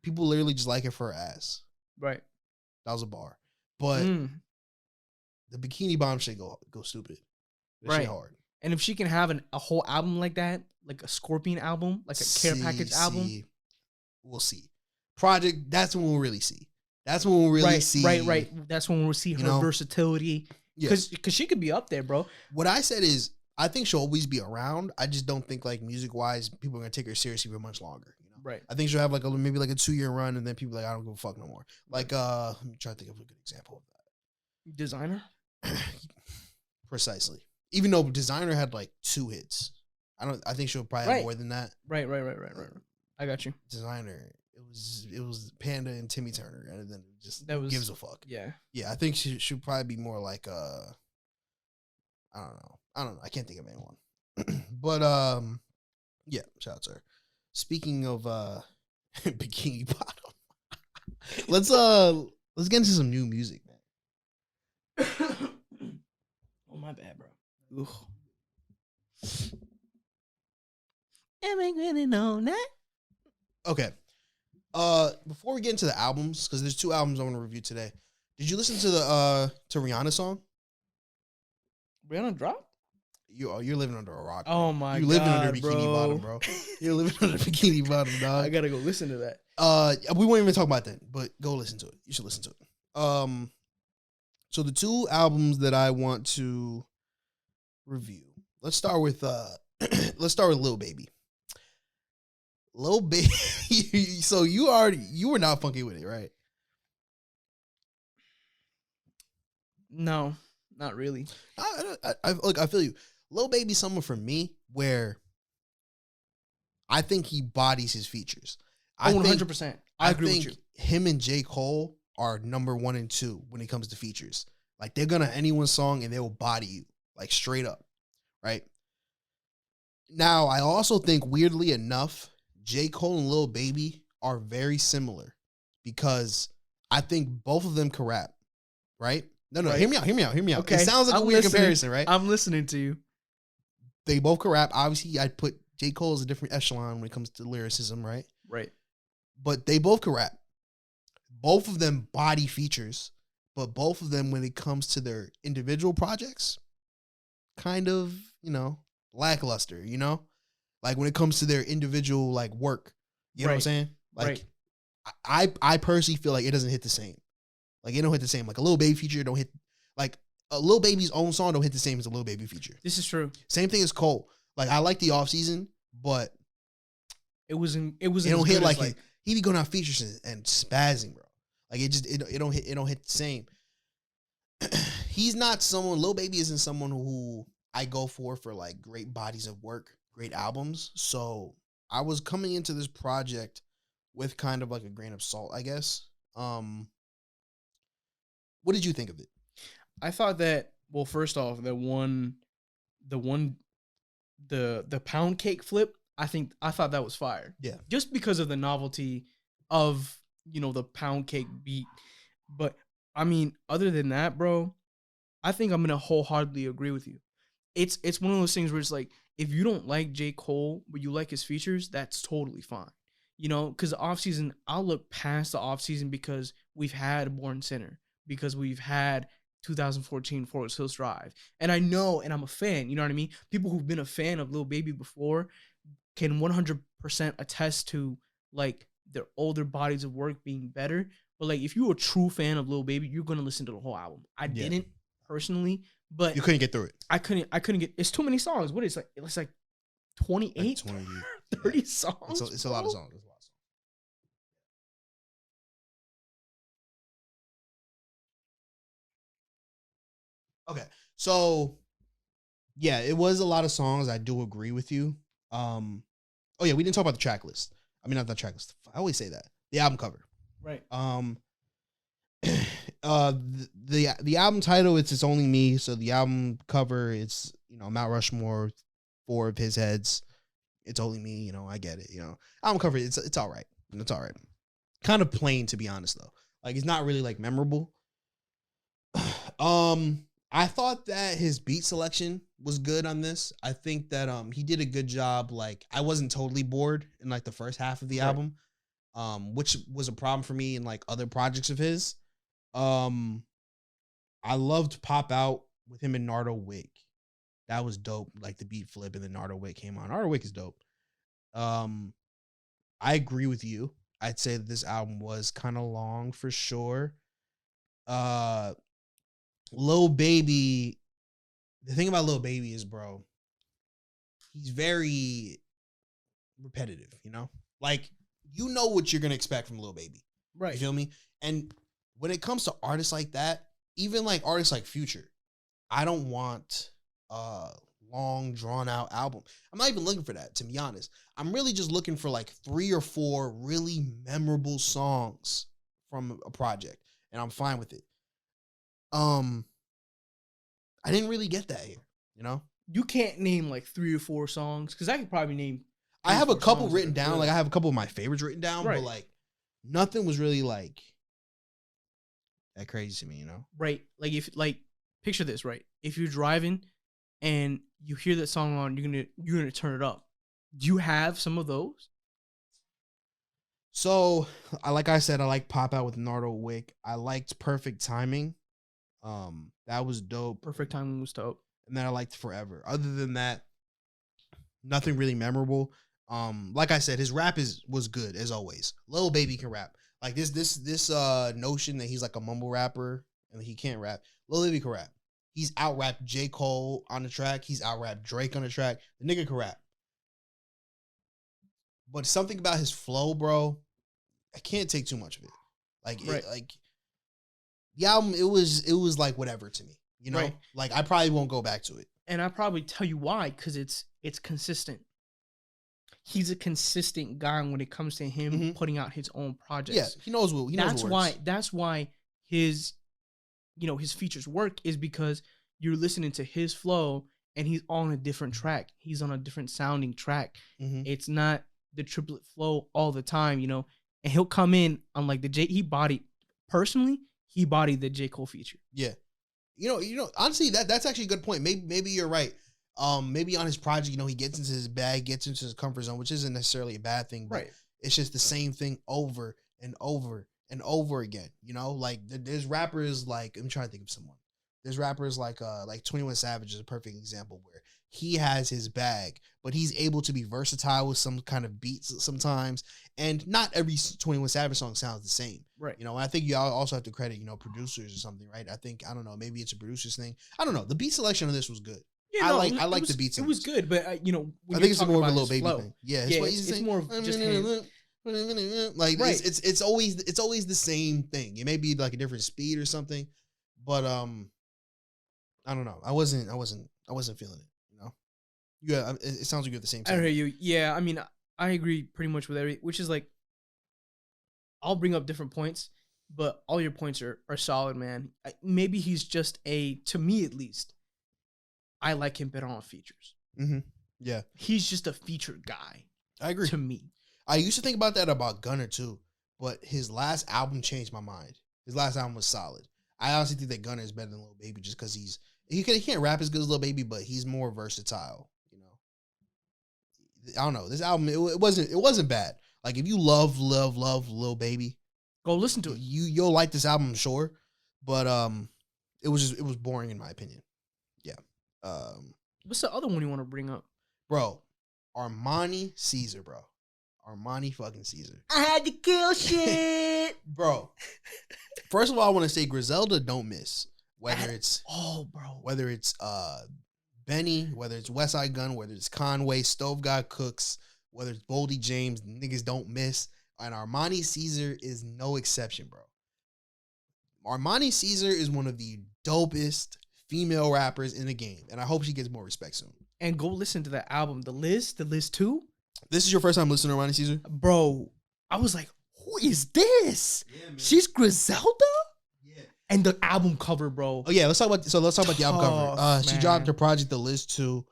People literally just like it for her ass. Right. That was a bar. But the Bikini Bottom shit go stupid. That shit hard. And if she can have a whole album like that, like a Scorpion album, like a Care Package album, we'll see. Project, that's when we'll really see. That's when we'll really see. Right. That's when we'll see her versatility. Because she could be up there, bro. What I said is, I think she'll always be around. I just don't think, like, music-wise, people are going to take her seriously for much longer. You know? Right. I think she'll have, like, maybe like a 2-year run, and then people are like, I don't give a fuck no more. Like, let me try to think of a good example of that. Designer? Precisely. Even though Designer had, like, 2 hits. I think she'll probably have more than that. Right. I got you. Designer. It was Panda and Timmy Turner, and then gives a fuck. Yeah. I think she should probably be more like I don't know. I can't think of anyone. But yeah, shout out to her. Speaking of Bikini Bottom, let's get into some new music, man. Oh, my bad, bro. Ugh. Am I gonna know that? Okay. Before we get into the albums, because there's 2 albums I want to review today. Did you listen to the to Rihanna song? Rihanna dropped? You're living under a rock. Bro. Oh my god, you living under Bikini Bottom, bro. You're living under Bikini Bottom, dog. I gotta go listen to that. We won't even talk about that, but go listen to it. You should listen to it. So the 2 albums that I want to review. Let's start with Lil Baby. Lil Baby. So you were not funky with it, right? No, not really. I feel you. Lil Baby's someone for me where I think he bodies his features. 100%. I agree with you. Him and J. Cole are number 1 and 2 when it comes to features. Like, they're gonna anyone's song and they will body you, like, straight up, right? Now, I also think, weirdly enough, J. Cole and Lil Baby are very similar because I think both of them can rap, right? No, right. Hear me out. Okay. It sounds like a weird comparison, right? I'm listening to you. They both can rap. Obviously, I'd put J. Cole is a different echelon when it comes to lyricism, right? Right. But they both can rap. Both of them body features, but both of them, when it comes to their individual projects, kind of, lackluster, Like when it comes to their individual like work. You know what I'm saying? Like I personally feel like it doesn't hit the same. Like it don't hit the same. Like a Lil Baby feature don't hit, like a Lil Baby's own song don't hit the same as a Lil Baby feature. This is true. Same thing as Cole. Like I like the off season, but it wasn't it don't hit like he be going out features and spazzing, bro. Like it don't hit the same. He's not someone, Lil Baby isn't someone who I go for like great bodies of work, great albums. So I was coming into this project with kind of like a grain of salt, I guess. What did you think of it? I thought that, well, first off, the pound cake flip, I thought that was fire. Yeah. Just because of the novelty of, the pound cake beat. But I mean, other than that, bro, I think I'm gonna wholeheartedly agree with you. It's one of those things where it's like, if you don't like J. Cole, but you like his features, that's totally fine. Because the offseason, I'll look past the offseason because we've had Born Sinner, because we've had 2014 Forest Hills Drive. And I know, and I'm a fan, you know what I mean? People who've been a fan of Lil Baby before can 100% attest to, like, their older bodies of work being better. But, like, if you're a true fan of Lil Baby, you're going to listen to the whole album. I didn't, personally, but... You couldn't get through it. I couldn't get... It's too many songs. What is it? It's like 28? Like 20, 30 songs? It's a lot of songs. Okay, so yeah, it was a lot of songs. I do agree with you. Oh yeah, we didn't talk about the track list. I mean, not the track list. I always say that. The album cover. Right. The album title, it's Only Me. So the album cover, it's Mount Rushmore, 4 of his heads. It's Only Me. I get it. Album cover, it's all right. It's all right. Kind of plain, to be honest, though. Like it's not really like memorable. I thought that his beat selection was good on this. I think that he did a good job. Like I wasn't totally bored in like the first half of the album, which was a problem for me in like other projects of his. I loved Pop Out with him and Nardo Wick. That was dope. Like the beat flip and then Nardo Wick came on. Nardo Wick is dope. I agree with you. I'd say that this album was kind of long for sure. Lil Baby, the thing about Lil Baby is, bro, he's very repetitive, Like, what you're going to expect from Lil Baby. Right. You feel me? And when it comes to artists like that, even like artists like Future, I don't want a long, drawn-out album. I'm not even looking for that, to be honest. I'm really just looking for like 3 or 4 really memorable songs from a project, and I'm fine with it. I didn't really get that here, You can't name like 3 or 4 songs because I could probably name. I have a couple written down. Like I have a couple of my favorites written down, right. But like nothing was really like that crazy to me, Right. Like if picture this, right? If you're driving and you hear that song on, you're gonna turn it up. Do you have some of those? So, like I said, I like Pop Out with Nardo Wick. I liked Perfect Timing. That was dope. Perfect Timing was dope. And then I liked Forever. Other than that, nothing really memorable. Like I said, his rap was good as always. Lil Baby can rap. Like this notion that he's like a mumble rapper and he can't rap. Lil Baby can rap. He's out rapped J. Cole on the track. He's out rapped Drake on the track. The nigga can rap. But something about his flow, bro, I can't take too much of it. Like, right. The album, it was like whatever to me, Right. Like I probably won't go back to it. And I probably tell you why, because it's consistent. He's a consistent guy when it comes to him putting out his own projects. Yeah, he knows what. That's why his, his features work is because you're listening to his flow and he's on a different track. He's on a different sounding track. It's not the triplet flow all the time, And he'll come in on like he bodied the J. Cole feature. Yeah. Honestly, that's actually a good point. Maybe you're right. Maybe on his project, he gets into his bag, gets into his comfort zone, which isn't necessarily a bad thing, but it's just the same thing over and over and over again. Like there's rappers like, I'm trying to think of someone. There's rappers like 21 Savage is a perfect example where he has his bag, but he's able to be versatile with some kind of beats sometimes. And not every 21 Savage song sounds the same. Right. I think you also have to credit, producers or something, right? I don't know, maybe it's a producer's thing. I don't know. The beat selection of this was good. Yeah, I like the beats. It was good, but I think it's more of a little baby thing. Yeah, it's more of just him. Like it's always the same thing. It may be like a different speed or something, but I don't know. I wasn't feeling it. Yeah, it sounds like you're the same. I hear you. Yeah, I mean, I agree pretty much with everything. Which is like, I'll bring up different points, but all your points are solid, man. Maybe he's just to me at least, I like him better on features. Mm-hmm. Yeah, he's just a featured guy. I agree. To me, I used to think about that about Gunner too, but his last album changed my mind. His last album was solid. I honestly think that Gunner is better than Lil Baby just because he can't rap as good as Lil Baby, but he's more versatile. I don't know. This album it wasn't bad. Like if you love Lil Baby, go listen to it. You'll like this album, I'm sure. But it was boring in my opinion. Yeah. What's the other one you want to bring up, bro? Armani Caesar, bro. Armani fucking Caesar. I had to kill shit, bro. First of all, I want to say Griselda don't miss. Whether it's Benny, whether it's Westside Gun, whether it's Conway, Stove God Cooks, whether it's Boldy James, niggas don't miss. And Armani Caesar is no exception, bro. Armani Caesar is one of the dopest female rappers in the game, and I hope she gets more respect soon. And go listen to that album, The List 2. This is your first time listening to Armani Caesar? Bro, I was like, who is this? Yeah, man. She's Griselda? And the album cover, bro. Oh yeah, let's talk about the album cover. She dropped her project, The List 2.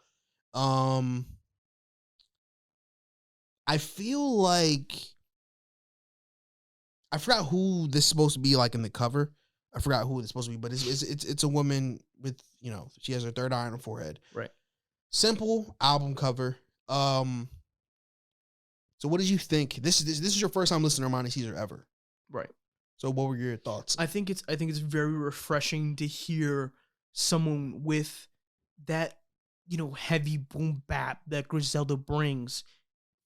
I feel like I forgot who this is supposed to be like in the cover. I forgot who it's supposed to be, but it's a woman with, she has her third eye on her forehead. Right. Simple album cover. So what did you think? This is your first time listening to Armani Caesar ever. Right. So what were your thoughts? I think it's very refreshing to hear someone with that, heavy boom bap that Griselda brings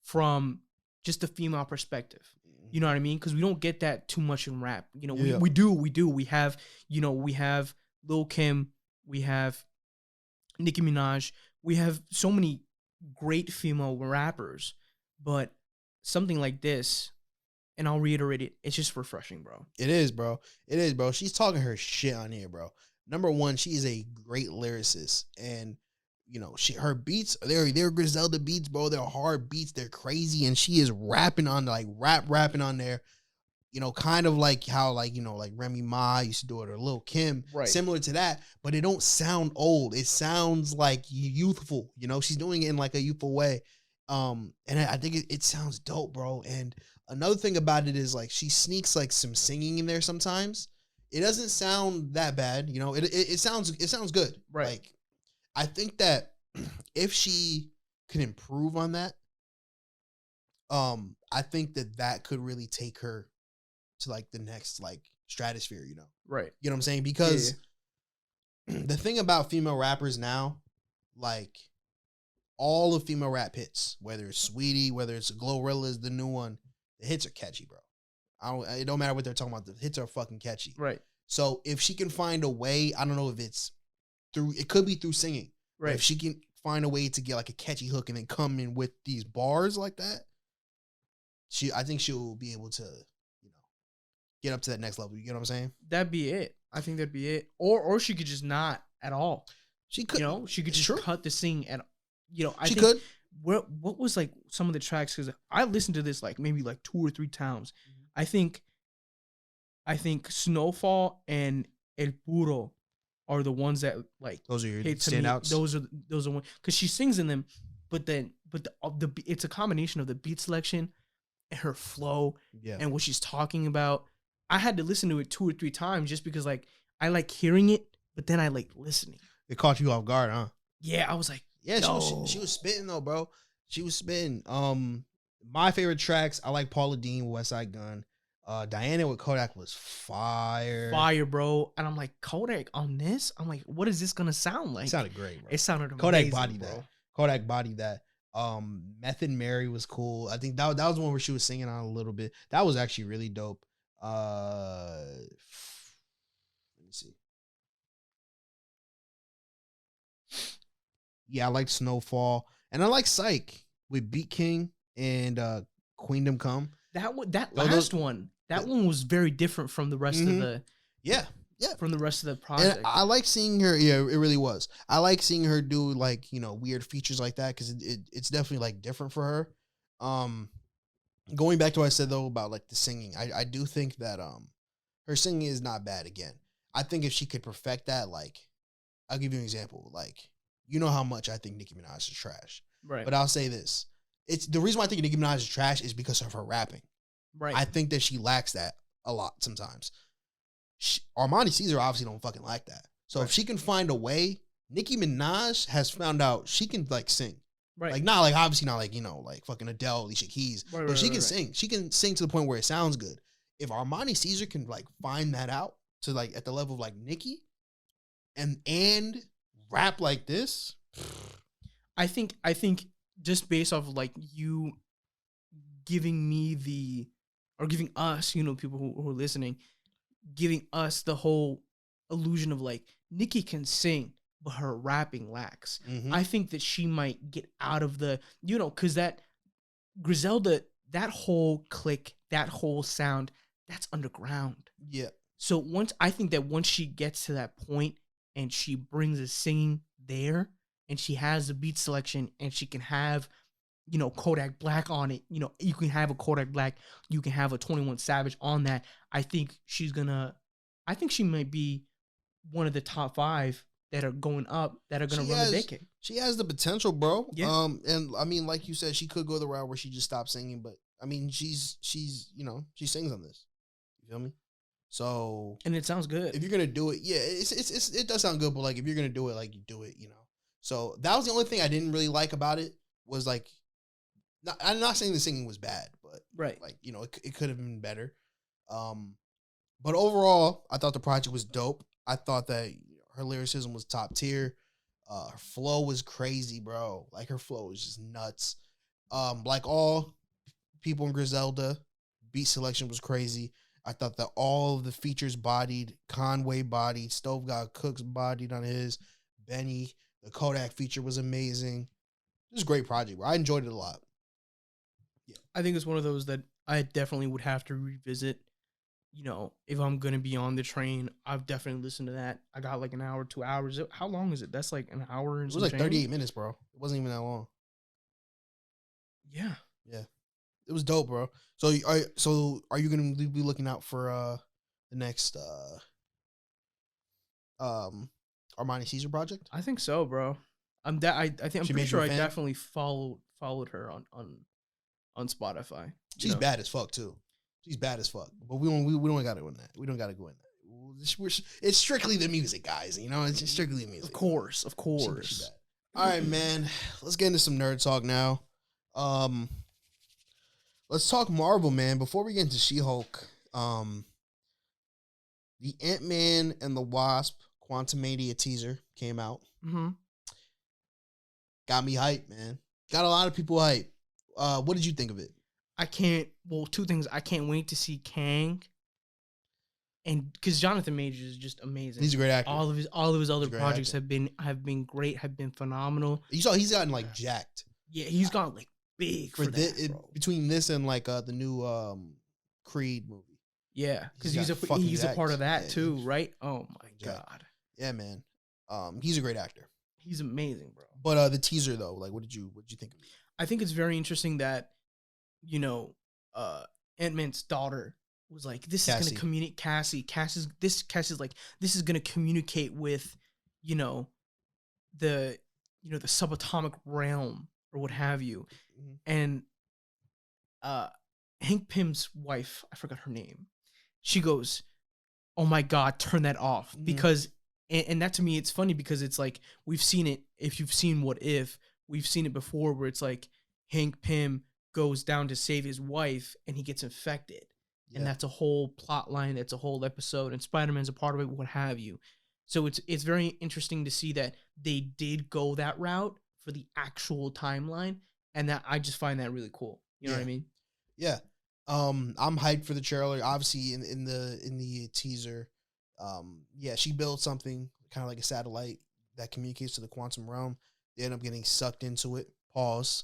from just a female perspective. You know what I mean? Because we don't get that too much in rap. We do. We have, we have Lil' Kim, we have Nicki Minaj, we have so many great female rappers, but something like this, and I'll reiterate it, it's just refreshing, bro. It is, bro. She's talking her shit on here, bro. Number one, she is a great lyricist, and her beats, they're Griselda beats, bro. They're hard beats, they're crazy, and she is rapping on rapping on there. Kind of like how like Remy Ma used to do it, or Lil' Kim, right? Similar to that, but it don't sound old. It sounds like youthful. She's doing it in like a youthful way. And I think it sounds dope, bro. And another thing about it is like she sneaks like some singing in there sometimes. It doesn't sound that bad, it sounds good. Right. Like I think that if she could improve on that, I think that could really take her to like the next like stratosphere, Right. You know what I'm saying? Because the thing about female rappers now, like all of female rap hits, whether it's Sweetie, whether it's Glorilla's the new one, the hits are catchy, bro. It don't matter what they're talking about. The hits are fucking catchy. Right. So if she can find a way, I don't know if it's it could be through singing. Right. If she can find a way to get like a catchy hook and then come in with these bars like that, I think she'll be able to, get up to that next level. You get what I'm saying? That'd be it. I think that'd be it. Or she could just not at all. She could. She could just cut the sing and she could. What was like some of the tracks? Because I listened to this like maybe like 2 or 3 times. Mm-hmm. I think Snowfall and El Puro are the ones that like those are your standouts. Those are one because she sings in them, but the it's a combination of the beat selection and her flow and what she's talking about. I had to listen to it 2 or 3 times just because like I like hearing it, but then I like listening. It caught you off guard, huh? Yeah, I was like, Yeah, she was spitting though, bro. She was spitting. My favorite tracks, I like Paula Deen with West Side Gun. Diana with Kodak was fire. Fire, bro. And I'm like, Kodak on this? I'm like, what is this gonna sound like? It sounded great, bro. It sounded amazing, Kodak bodied bro. that. Kodak bodied that. Method Mary was cool. I think that was the one where she was singing on a little bit. That was actually really dope. Let me see. Yeah, I liked Snowfall. And I like Psych with Beat King and Queendom Come. That last one. That one was very different from the rest of the Yeah. From the rest of the project. And I like seeing her. Yeah, it really was. I like seeing her do like, weird features like that because it's definitely like different for her. Going back to what I said though about like the singing, I do think that her singing is not bad. Again, I think if she could perfect that, like, I'll give you an example. Like, you know how much I think Nicki Minaj is trash, right? But I'll say this: it's the reason why I think Nicki Minaj is trash is because of her rapping. Right. I think that she lacks that a lot sometimes. Armani Caesar obviously don't fucking like that. So if she can find a way, Nicki Minaj has found out she can like sing. Right. Like not like obviously not like, like fucking Adele, Alicia Keys. Right, but she can right. sing. She can sing to the point where it sounds good. If Armani Caesar can like find that out to like at the level of like Nicki and rap like this. I think just based off of like you giving me giving us, people who are listening, giving us the whole illusion of like Nicki can sing, but her rapping lacks. Mm-hmm. I think that she might get out of the, because that Griselda, that whole click, that whole sound, that's underground. Yeah. So I think that once she gets to that point and she brings the singing there and she has the beat selection and she can have, Kodak Black on it, you can have a Kodak Black, you can have a 21 Savage on that. I think she might be one of the top 5 that are going up, that are going to run the decade. She has the potential, bro. Yeah. And I mean, like you said, she could go the route where she just stops singing, but I mean, she's she sings on this. You feel me? So, and it sounds good. If you're gonna do it, yeah, it does sound good, but like if you're gonna do it, like you do it, So that was the only thing I didn't really like about it was like, I'm not saying the singing was bad, but right, like it could have been better. But overall, I thought the project was dope. I thought that her lyricism was top tier. Her flow was crazy, bro. Like her flow was just nuts. Like all people in Griselda, beat selection was crazy. I thought that all of the features bodied. Conway bodied. Stove God Cooks bodied on his. Benny, the Kodak feature was amazing. It was a great project, bro. I enjoyed it a lot. Yeah, I think it's one of those that I definitely would have to revisit. If I'm gonna be on the train, I've definitely listened to that. I got like an hour, 2 hours. How long is it? That's like an hour and it was like 38 minutes, bro. It wasn't even that long. Yeah. It was dope, bro. So are you gonna be looking out for the next Armani Caesar project? I think so, bro. I think I'm pretty sure I fan? definitely followed her on Spotify. She's bad as fuck too. She's bad as fuck. But we don't gotta go in that. We don't gotta go in that. It's strictly the music, guys. It's just strictly the music. Of course. She bad. All right, man. Let's get into some nerd talk now. Let's talk Marvel, man. Before we get into She-Hulk, the Ant-Man and the Wasp Quantumania teaser came out. Mm-hmm. Got me hyped, man. Got a lot of people hyped. What did you think of it? Two things. I can't wait to see Kang. And because Jonathan Majors is just amazing. He's a great actor. All of his other projects have been great, have been phenomenal. You saw he's gotten like jacked. Yeah, he's gone like big for that, bro. Between this and like the new Creed movie. Yeah, because he's a part of that too, right? Oh my god. Yeah, man. He's a great actor. He's amazing, bro. But the teaser though, like, what did you think of it? I think it's very interesting that, Ant-Man's daughter was like, this is gonna communicate. Cassie's like, this is gonna communicate with, the subatomic realm or what have you. Mm-hmm. And Hank Pym's wife, I forgot her name, she goes, oh my god, turn that off. Mm-hmm. Because And that to me, it's funny because it's like we've seen it. If you've seen What If, we've seen it before, where it's like Hank Pym goes down to save his wife and he gets infected, and that's a whole plot line. That's a whole episode, and Spider-Man's a part of it. What have you? So it's very interesting to see that they did go that route for the actual timeline, and that I just find that really cool. You know what I mean? Yeah. I'm hyped for the trailer. Obviously, in the teaser, yeah, she built something kind of like a satellite that communicates to the quantum realm. They end up getting sucked into it. Pause.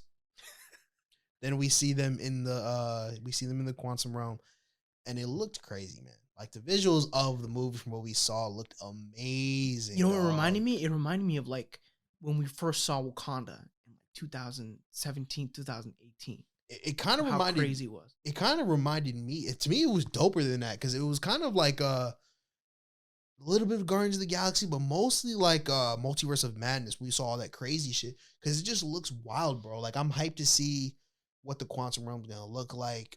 Then we see them in the quantum realm, and it looked crazy, man. Like the visuals of the movie from what we saw looked amazing. You know what it reminded me? It reminded me of like when we first saw Wakanda in like 2017, 2018. It kind of reminded how crazy it was. It kind of reminded me. To me, it was doper than that because it was kind of like a little bit of Guardians of the Galaxy, but mostly like Multiverse of Madness. We saw all that crazy shit because it just looks wild, bro. Like I'm hyped to see what the quantum realm is gonna look like.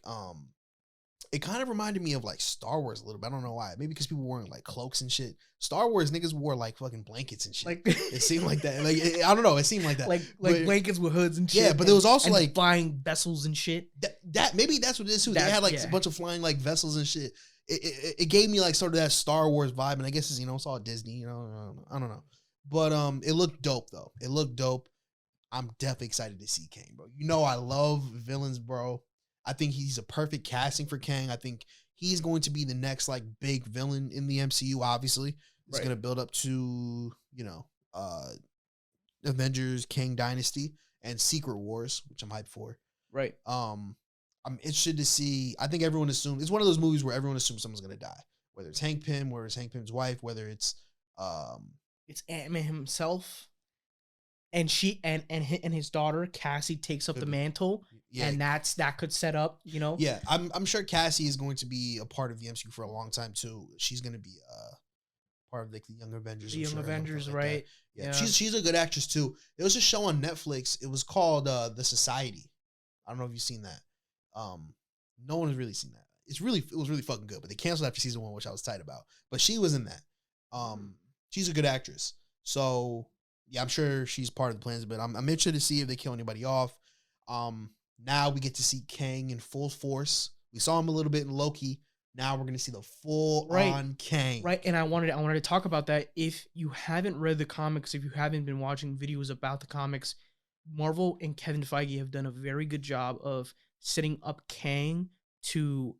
It kind of reminded me of like Star Wars a little bit. I don't know why. Maybe because people wearing like cloaks and shit. Star Wars niggas wore like fucking blankets and shit. Like it seemed like that. Like I don't know. It seemed like that. Like blankets with hoods and shit. Yeah, but there was also and like flying vessels and shit. That maybe that's what it is too. They had like a bunch of flying like vessels and shit. It gave me like sort of that Star Wars vibe, and I guess it's, it's all Disney. I don't know. But it looked dope though. It looked dope. I'm definitely excited to see Kang, bro. I love villains, bro. I think he's a perfect casting for Kang. I think he's going to be the next like big villain in the MCU. Obviously, it's going to build up to Avengers, Kang Dynasty, and Secret Wars, which I'm hyped for. Right. I'm interested to see. I think everyone assumes it's one of those movies where everyone assumes someone's going to die, whether it's Hank Pym, whether it's Hank Pym's wife, whether it's Ant-Man himself. And his daughter Cassie takes up the mantle, and that could set up, Yeah, I'm sure Cassie is going to be a part of the MCU for a long time too. She's going to be part of like the Young Avengers. The Young Avengers, like right? Yeah, she's a good actress too. There was a show on Netflix. It was called The Society. I don't know if you've seen that. No one has really seen that. It was really fucking good, but they canceled after season 1, which I was tight about. But she was in that. She's a good actress. So yeah, I'm sure she's part of the plans, but I'm interested to see if they kill anybody off. Now we get to see Kang in full force. We saw him a little bit in Loki. Now we're gonna see the full on Kang. Right, and I wanted to talk about that. If you haven't read the comics, if you haven't been watching videos about the comics, Marvel and Kevin Feige have done a very good job of setting up Kang to,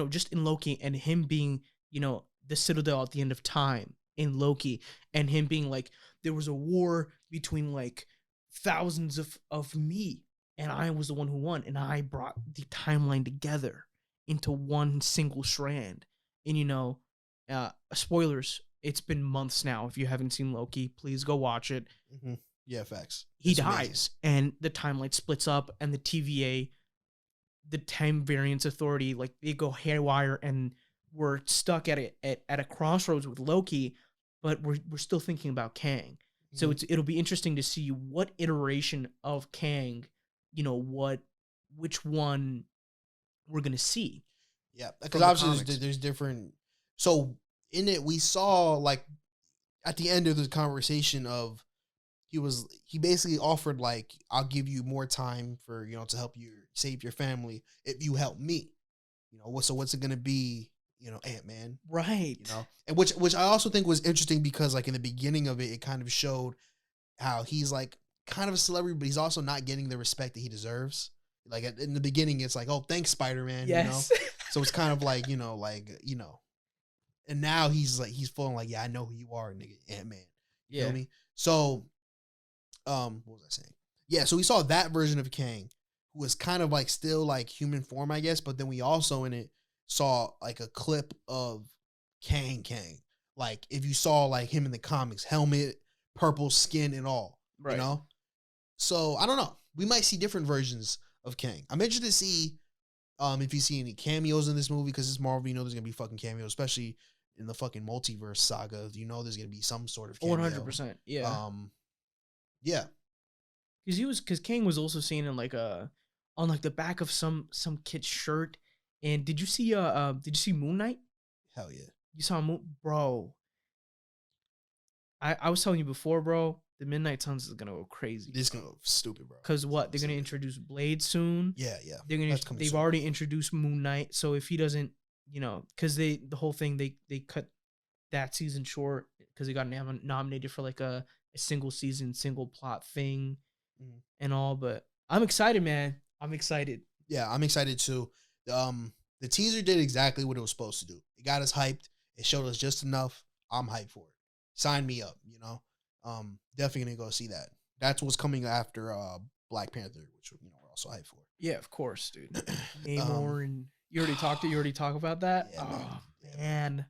just in Loki, and him being, the Citadel at the end of time in Loki, and him being like, there was a war between like thousands of me, and I was the one who won, and I brought the timeline together into one single strand. And spoilers, it's been months now. If you haven't seen Loki, please go watch it. Mm-hmm. Yeah, facts. He dies, and the timeline splits up, and the TVA, the Time Variance Authority, like they go haywire, and we're stuck at a crossroads with Loki, but we're still thinking about Kang. So it'll be interesting to see what iteration of Kang, which one we're gonna see. Yeah, because obviously there's different. So in it, we saw like at the end of the conversation of he basically offered like, I'll give you more time for to help you save your family if you help me. So what's it gonna be? Ant-Man. Right. And which I also think was interesting because like in the beginning of it kind of showed how he's like kind of a celebrity, but he's also not getting the respect that he deserves. Like in the beginning, it's like, oh, thanks, Spider-Man. Yes. So it's kind of like, and now he's full like, yeah, I know who you are, nigga, Ant-Man. You know me? So, what was I saying? Yeah, so we saw that version of Kang, who was kind of like still like human form, I guess, but then we also in it saw like a clip of Kang. Like if you saw like him in the comics, helmet, purple skin and all, right. So I don't know. We might see different versions of Kang. I'm interested to see if you see any cameos in this movie, because it's Marvel, there's gonna be fucking cameos, especially in the fucking multiverse saga. There's gonna be some sort of cameo. 100%. Yeah. Yeah. Because Kang was also seen in like on like the back of some kid's shirt. And did you see Moon Knight? Hell yeah. You saw bro. I was telling you before, bro. The Midnight Suns is gonna go crazy. This is gonna go stupid, bro. Cause what they're gonna introduce Blade soon. Yeah. They've already introduced Moon Knight. So if he doesn't, cause the whole thing they cut that season short because he got nominated for like a single season, single plot thing and all. But I'm excited, man. I'm excited. Yeah, I'm excited too. The teaser did exactly what it was supposed to do. It got us hyped. It showed us just enough. I'm hyped for it. Sign me up, Definitely gonna go see that. That's what's coming after Black Panther, which we're also hyped for. Yeah, of course, dude. Namor and you already talked about that? Yeah, oh man.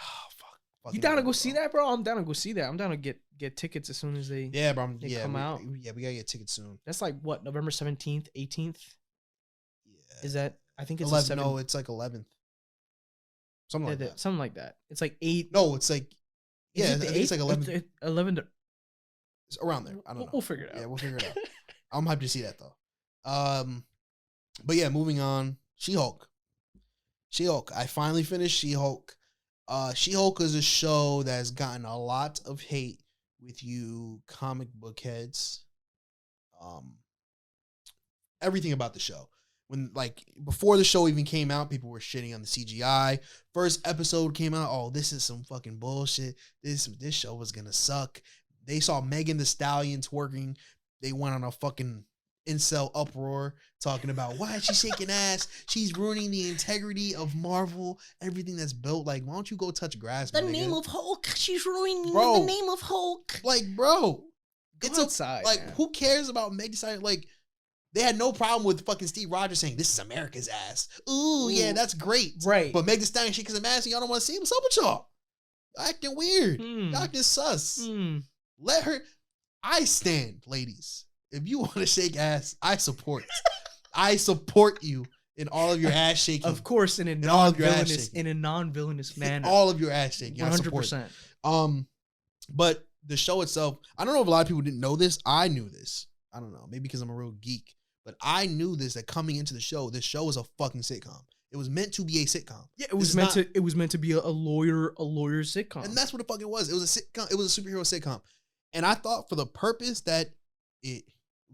Oh fuck. You down to go see that, bro? I'm down to go see that. I'm down to get tickets as soon as they come out. Yeah, we gotta get tickets soon. That's like what, November 17th, 18th? Yeah. Is that I think it's 11th. No, it's like 11th. Something like that. Something like that. It's like 8. No, it's like I think it's like 11. 11 to, it's around there. I don't know. We'll figure it out. Yeah, we'll figure it out. I'm hyped to see that though. But yeah, moving on. She-Hulk. I finally finished She-Hulk. She-Hulk is a show that has gotten a lot of hate with you comic book heads. Everything about the show. When before the show even came out, people were shitting on the CGI. First episode came out, oh, this is some fucking bullshit. This show was gonna suck. They saw Megan Thee Stallion twerking. They went on a fucking incel uproar talking about why is she shaking ass? She's ruining the integrity of Marvel, everything that's built. Like, why don't you go touch grass? The name of Hulk. She's ruining bro, the name of Hulk. Like, bro, it's outside. Man. Who cares about Megan Thee Stallion? Like, they had no problem with fucking Steve Rogers saying, this is America's ass. Ooh, yeah, that's great. Right. But Megan Thee Stallion shaking some ass and y'all don't want to see him. What's up with y'all? Acting weird. Acting sus. Let her. I stand, ladies. If you want to shake ass, I support. I support you in all of your ass shaking. Of course, in a non-villainous manner. All of your ass shaking. 100%. But the show itself, I don't know if a lot of people didn't know this. I knew this. I don't know. Maybe because I'm a real geek. But I knew this, that coming into this show is a fucking sitcom. It was meant to be a sitcom. Yeah, it was meant to be a lawyer sitcom. And that's what the fuck it was. It was a sitcom. It was a superhero sitcom. And I thought for the purpose that it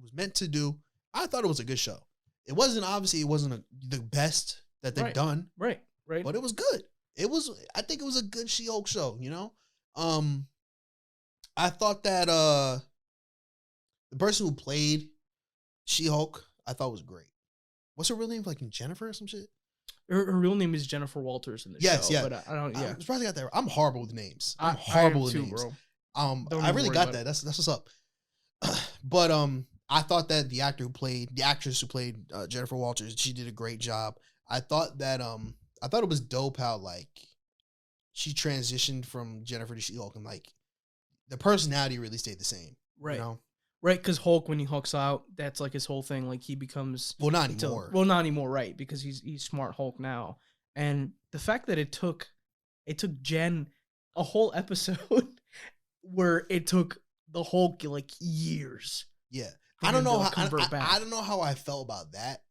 was meant to do, I thought it was a good show. It wasn't the best that they've done. Right. But it was good. I think it was a good She-Hulk show, I thought that the person who played She-Hulk, I thought was great. What's her real name? Like Jennifer or some shit? Her real name is Jennifer Walters in the show. Yeah. But I don't. Yeah, I probably got that. I'm horrible with names. I'm horrible with names, bro. I really got that. That's what's up. But I thought that the actress who played Jennifer Walters, she did a great job. I thought it was dope how she transitioned from Jennifer to She-Hulk and the personality really stayed the same. Right. Right, because Hulk, when he hulks out, that's his whole thing. He becomes not anymore. Not anymore, right? Because he's smart Hulk now. And the fact that it took Jen a whole episode where it took the Hulk years. Yeah, I don't know how I don't know how I felt about that.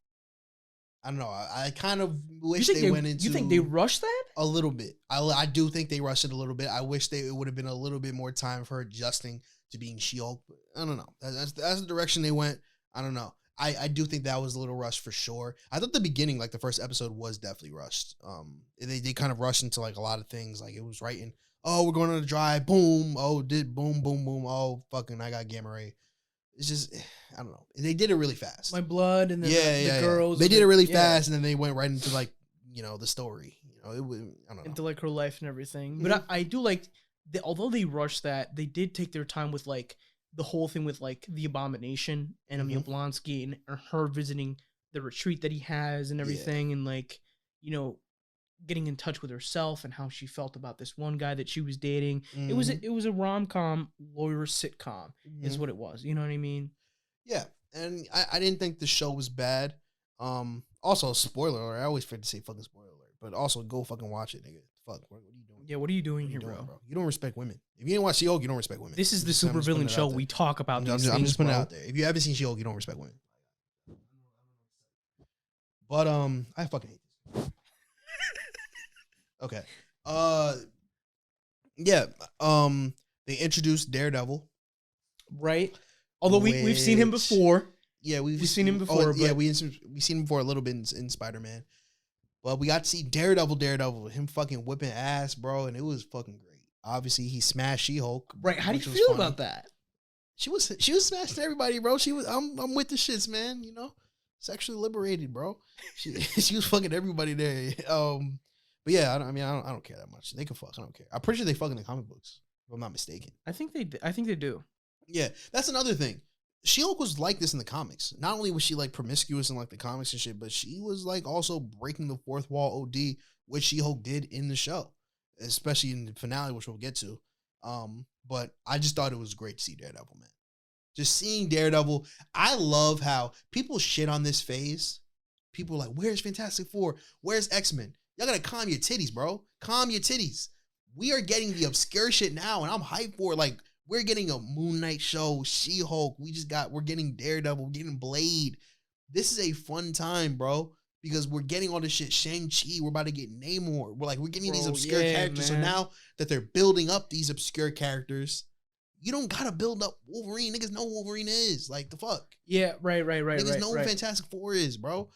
I don't know. I kind of wish they went into. You think they rushed that a little bit? I do think they rushed it a little bit. I wish it would have been a little bit more time for her adjusting to being She-Hulk. I don't know. That's the direction they went. I don't know. I do think that was a little rushed for sure. I thought the beginning, the first episode, was definitely rushed. They kind of rushed into a lot of things. It was writing, oh, we're going on a drive, boom, oh, boom, boom, boom, oh, fucking, I got gamma ray. It's just, I don't know. They did it really fast. My blood and then the girls. They did it really fast, and then they went right into the story. I don't know. Into her life and everything. But I do although they rushed that, they did take their time with the whole thing with the Abomination and Emil Blonsky and her visiting the retreat that he has and everything, and getting in touch with herself and how she felt about this one guy that she was dating. It was a rom-com lawyer sitcom is what it was. You know what I mean? Yeah, and I didn't think the show was bad. Also, spoiler alert. I always forget to say fucking spoiler alert, but also go fucking watch it, nigga. Fuck, what are you doing? Yeah, what are you doing here, bro? You don't respect women. If you didn't watch She-Hulk, you don't respect women. This is the Supervillain show. We talk about these things, I'm just putting it bro. out there. If you haven't seen She-Hulk, you don't respect women. But I fucking hate this. Okay. Yeah. They introduced Daredevil. Right. Although we've seen him before. Yeah, we've seen him before. Yeah, we've seen him before a little bit in Spider-Man. But we got to see Daredevil, him fucking whipping ass, bro, and it was fucking great. Obviously, he smashed She-Hulk. Right. How do you feel about that? She was smashing everybody, bro. I'm with the shits, man. You know, sexually liberated, bro. She was fucking everybody there. But yeah, I don't care that much. They can fuck. I don't care. I'm pretty sure they fuck in the comic books, if I'm not mistaken. I think they do. Yeah, that's another thing. She-Hulk was like this in the comics. Not only was she like promiscuous in like the comics and shit, but she was like also breaking the fourth wall OD, which She-Hulk did in the show, especially in the finale, which we'll get to. But I just thought it was great to see Daredevil, man. Just seeing Daredevil. I love how people shit on this phase. People are like, where's Fantastic Four? Where's X-Men? Y'all gotta calm your titties, bro. Calm your titties. We are getting the obscure shit now, and I'm hyped for it. Like, we're getting a Moon Knight show, She-Hulk. We're getting Daredevil, we're getting Blade. This is a fun time, bro, because we're getting all this shit. Shang-Chi, we're about to get Namor. We're getting these obscure characters. Man. So now that they're building up these obscure characters, you don't gotta build up Wolverine. Niggas know who Wolverine is. Like, the fuck? Yeah, right. Niggas know who Fantastic Four is, bro.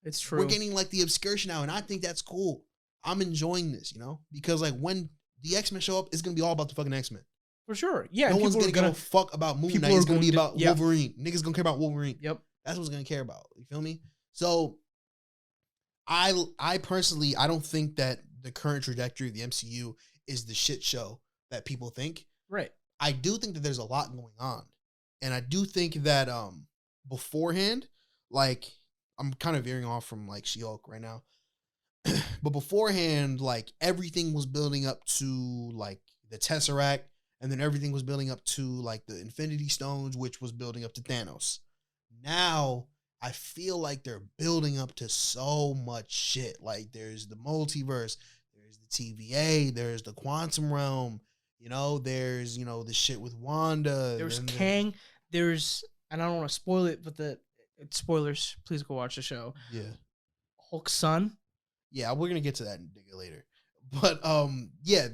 It's true. We're getting like the obscure shit now, and I think that's cool. I'm enjoying this, you know? Because like when the X-Men show up, it's gonna be all about the fucking X-Men. For sure. Yeah. No one's gonna give a fuck about Moon Knight. It's gonna be about Wolverine. Niggas gonna care about Wolverine. Yep. That's what's gonna care about. You feel me? So I personally, I don't think that the current trajectory of the MCU is the shit show that people think. Right. I do think that there's a lot going on. And I do think that beforehand, like, I'm kind of veering off from like She-Hulk right now. But beforehand, like, everything was building up to like the Tesseract, and then everything was building up to like the Infinity Stones, which was building up to Thanos. Now I feel like they're building up to so much shit. Like, there's the multiverse, there's the TVA, there's the quantum realm, you know, there's, you know, the shit with Wanda. There's Kang. There's, and I don't want to spoil it, but it's spoilers. Please go watch the show. Yeah. Hulk's son. Yeah, we're gonna get to that later. But yeah,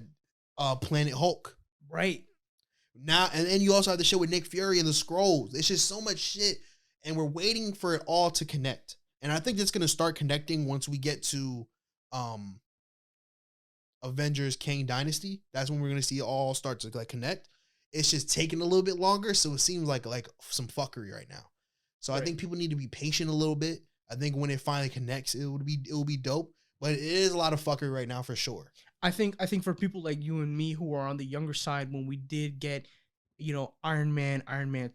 Planet Hulk. Right. Now, and then you also have the shit with Nick Fury and the Skrulls. It's just so much shit, and we're waiting for it all to connect. And I think that's gonna start connecting once we get to Avengers Kang Dynasty. That's when we're gonna see it all start to like connect. It's just taking a little bit longer, so it seems like some fuckery right now. So right. I think people need to be patient a little bit. I think when it finally connects, it will be dope. But it is a lot of fuckery right now for sure. I think for people like you and me who are on the younger side, when we did get, you know, Iron Man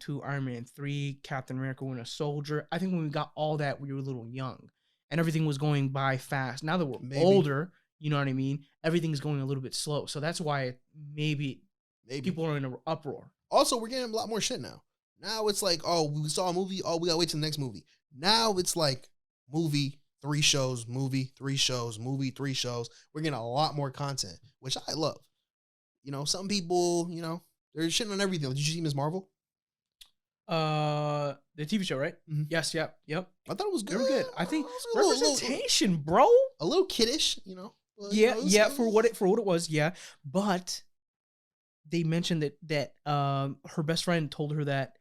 2, Iron Man 3, Captain America, Winter Soldier, I think when we got all that, we were a little young and everything was going by fast. Now that we're older, you know what I mean? Everything's going a little bit slow. So that's why maybe people are in an uproar. Also, we're getting a lot more shit now. Now it's like, oh, we saw a movie. Oh, we gotta wait till the next movie. Now it's like movie, 3 shows, movie, 3 shows, movie, 3 shows. We're getting a lot more content, which I love. You know, some people, you know, they're shitting on everything. Did you see Ms. Marvel? The TV show, right? Mm-hmm. Yes, yep. I thought it was good. They were good. I think representation, bro. A little kiddish, you know. Yeah, for what it was, yeah. But they mentioned that her best friend told her that,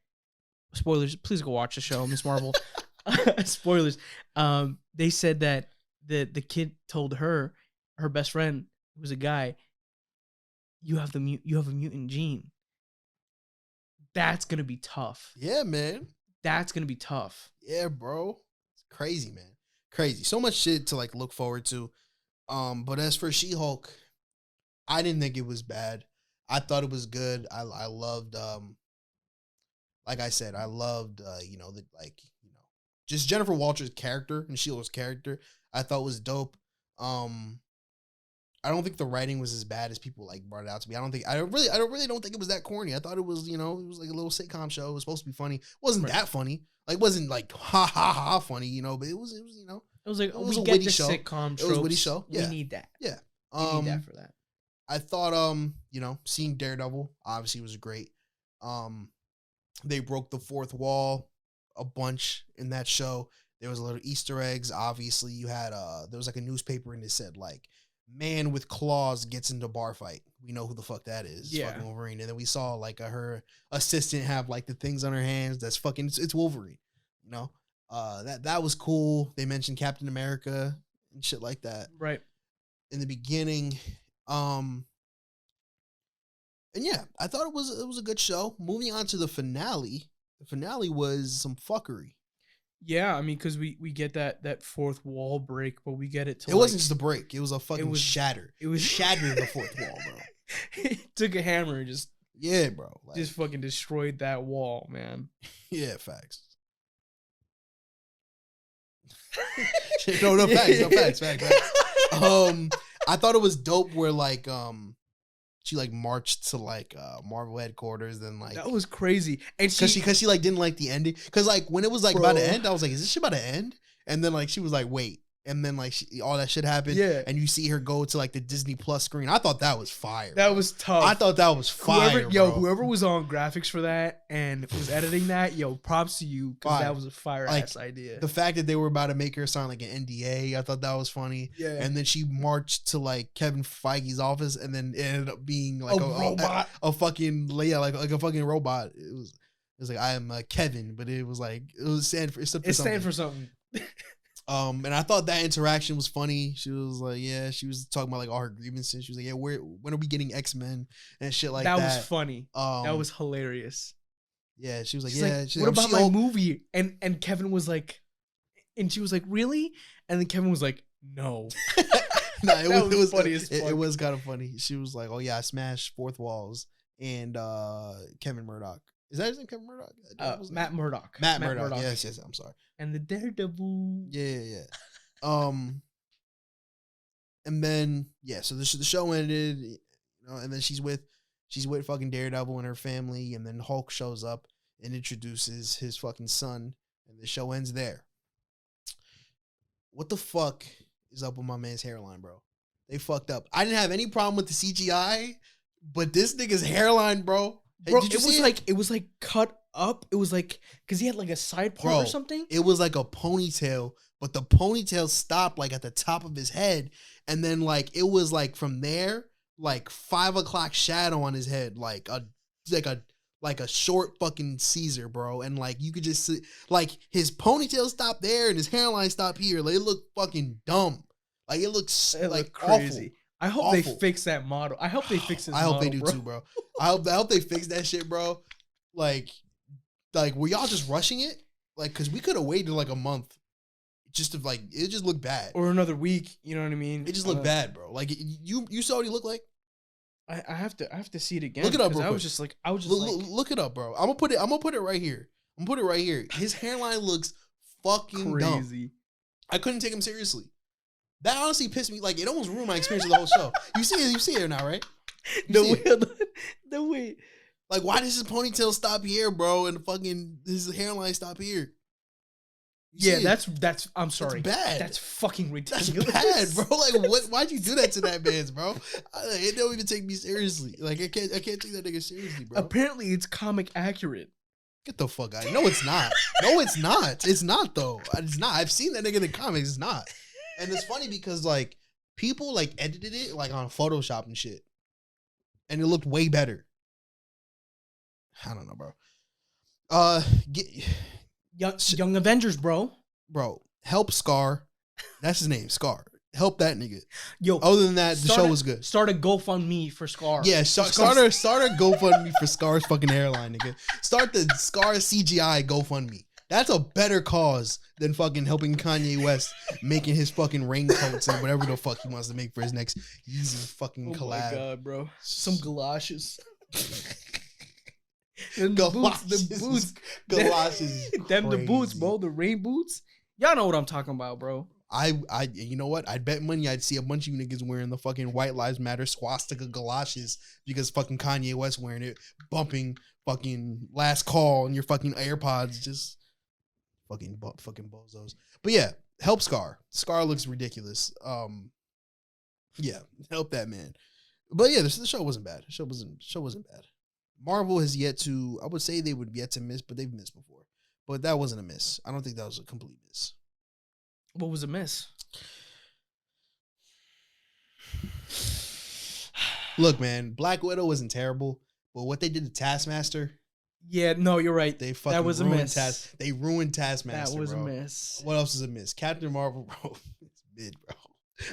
spoilers, please go watch the show, Ms. Marvel. Spoilers. They said that the kid told her best friend, who was a guy, you have a mutant gene. That's gonna be tough. Yeah, man. That's gonna be tough. Yeah, bro. It's crazy, man. Crazy. So much shit to like look forward to. But as for She-Hulk, I didn't think it was bad. I thought it was good. I loved like I said, I loved you know, just Jennifer Walters' character and She-Hulk's character. I thought was dope. I don't think the writing was as bad as people like brought it out to be. I really don't think it was that corny. I thought it was, you know, it was like a little sitcom show. It was supposed to be funny. It wasn't that funny. Like, it wasn't like ha ha ha funny, you know, but it was, you know, it was like, it was a witty show. Sitcom tropes. It was a witty show. Yeah. We need that. Yeah. We need that for that. I thought, you know, seeing Daredevil obviously was great. They broke the fourth wall a bunch in that show. There was a little Easter eggs. Obviously, you had there was like a newspaper and it said like man with claws gets into bar fight. We know who the fuck that is. Yeah. Fucking Wolverine. And then we saw like her assistant have like the things on her hands. That's fucking it's Wolverine. You know? That was cool. They mentioned Captain America and shit like that. Right. In the beginning. And yeah, I thought it was a good show. Moving on to the finale. The finale was some fuckery. Yeah, I mean, because we get that fourth wall break, but we get it to It wasn't just a break. It was a fucking shatter. It was shattering the fourth wall, bro. It took a hammer and just bro. Like, just fucking destroyed that wall, man. Yeah, facts. no facts. I thought it was dope where like she like marched to like Marvel headquarters, then like that was crazy. And because she like didn't like the ending. Because like when it was like about to end, I was like, is this shit about to end? And then like she was like, wait. And then like all that shit happened. Yeah. And you see her go to like the Disney Plus screen. I thought that was fire. That was tough. I thought that was fire. Whoever was on graphics for that and was editing that, props to you, because that was a fire ass idea. The fact that they were about to make her sign like an NDA, I thought that was funny. Yeah. And then she marched to like Kevin Feige's office, and then it ended up being like a robot, a fucking like a fucking robot. It was like, I am Kevin, but it was like it stand for something. And I thought that interaction was funny. She was like, she was talking about like all her grievances. She was like, when are we getting X-Men and shit like that? That was funny. That was hilarious. Yeah, she was like, what about my movie? And Kevin was like, and she was like, really? And then Kevin was like, no. No, it was funny as fuck. It was kind of funny. She was like, oh yeah, I smashed fourth walls and Kevin Murdoch. Is that his name, Kevin Murdoch? Matt Murdock. Matt Murdock. Yes, I'm sorry. And the Daredevil. Yeah. And then so the show ended, and then she's with fucking Daredevil and her family, and then Hulk shows up and introduces his fucking son, and the show ends there. What the fuck is up with my man's hairline, bro? They fucked up. I didn't have any problem with the CGI, but this nigga's hairline, bro. Bro, it was like cut up. It was like because he had like a side part or something. It was like a ponytail, but the ponytail stopped like at the top of his head, and then like it was like from there, like 5 o'clock shadow on his head, like a short fucking Caesar, bro. And like you could just see like his ponytail stopped there and his hairline stopped here. Like it looked fucking dumb. Like it looks like crazy. Awful. I hope they fix that model. I hope they fix his model, I hope they do too, bro. I hope they fix that shit, bro. Like were y'all just rushing it? Like, because we could have waited like a month just to like, it just looked bad. Or another week, you know what I mean? It just looked bad, bro. Like, you saw what he looked like? I have to see it again. Look it up, bro. I was just like, look it up, bro. I'm gonna put it right here. His hairline looks fucking crazy. Dumb. I couldn't take him seriously. That honestly pissed me. Like, it almost ruined my experience of the whole show. You see it now, right? The way. Like, why does his ponytail stop here, bro, and fucking his hairline stop here? That's. I'm sorry. That's bad. That's fucking ridiculous. That's bad, bro. Like, why'd you do that to that man's, bro? It don't even take me seriously. Like, I can't take that nigga seriously, bro. Apparently, it's comic accurate. Get the fuck out. No, it's not. No, it's not. It's not, though. It's not. I've seen that nigga in the comics. It's not. And it's funny because, like, people, like, edited it, like, on Photoshop and shit. And it looked way better. I don't know, bro. Young Avengers, bro. Bro, help Scar. That's his name, Scar. Help that nigga. Yo. Other than that, the show was good. Start a GoFundMe for Scar. Yeah, start a GoFundMe for Scar's fucking hairline, nigga. Start the Scar CGI GoFundMe. That's a better cause than fucking helping Kanye West making his fucking raincoats and whatever the fuck he wants to make for his next Yeezy fucking collab. Oh my god, bro. Some galoshes. The boots. Galoshes. Them the boots, bro. The rain boots. Y'all know what I'm talking about, bro. You know what? I'd bet money I'd see a bunch of you niggas wearing the fucking White Lives Matter swastika galoshes because fucking Kanye West wearing it, bumping fucking Last Call in your fucking AirPods, just fucking bozos. But yeah, help Scar. Scar looks ridiculous. Yeah, help that man. But yeah, the show wasn't bad. The show wasn't bad. Marvel has yet to, I would say they would yet to miss, but they've missed before. But that wasn't a miss. I don't think that was a complete miss. What was a miss? Look, man, Black Widow wasn't terrible, but what they did to Taskmaster, Yeah, no, you're right. they fucking That was a ruined miss. They ruined Taskmaster. That was bro. a miss. What else is a miss? Captain Marvel, bro. It's mid, bro.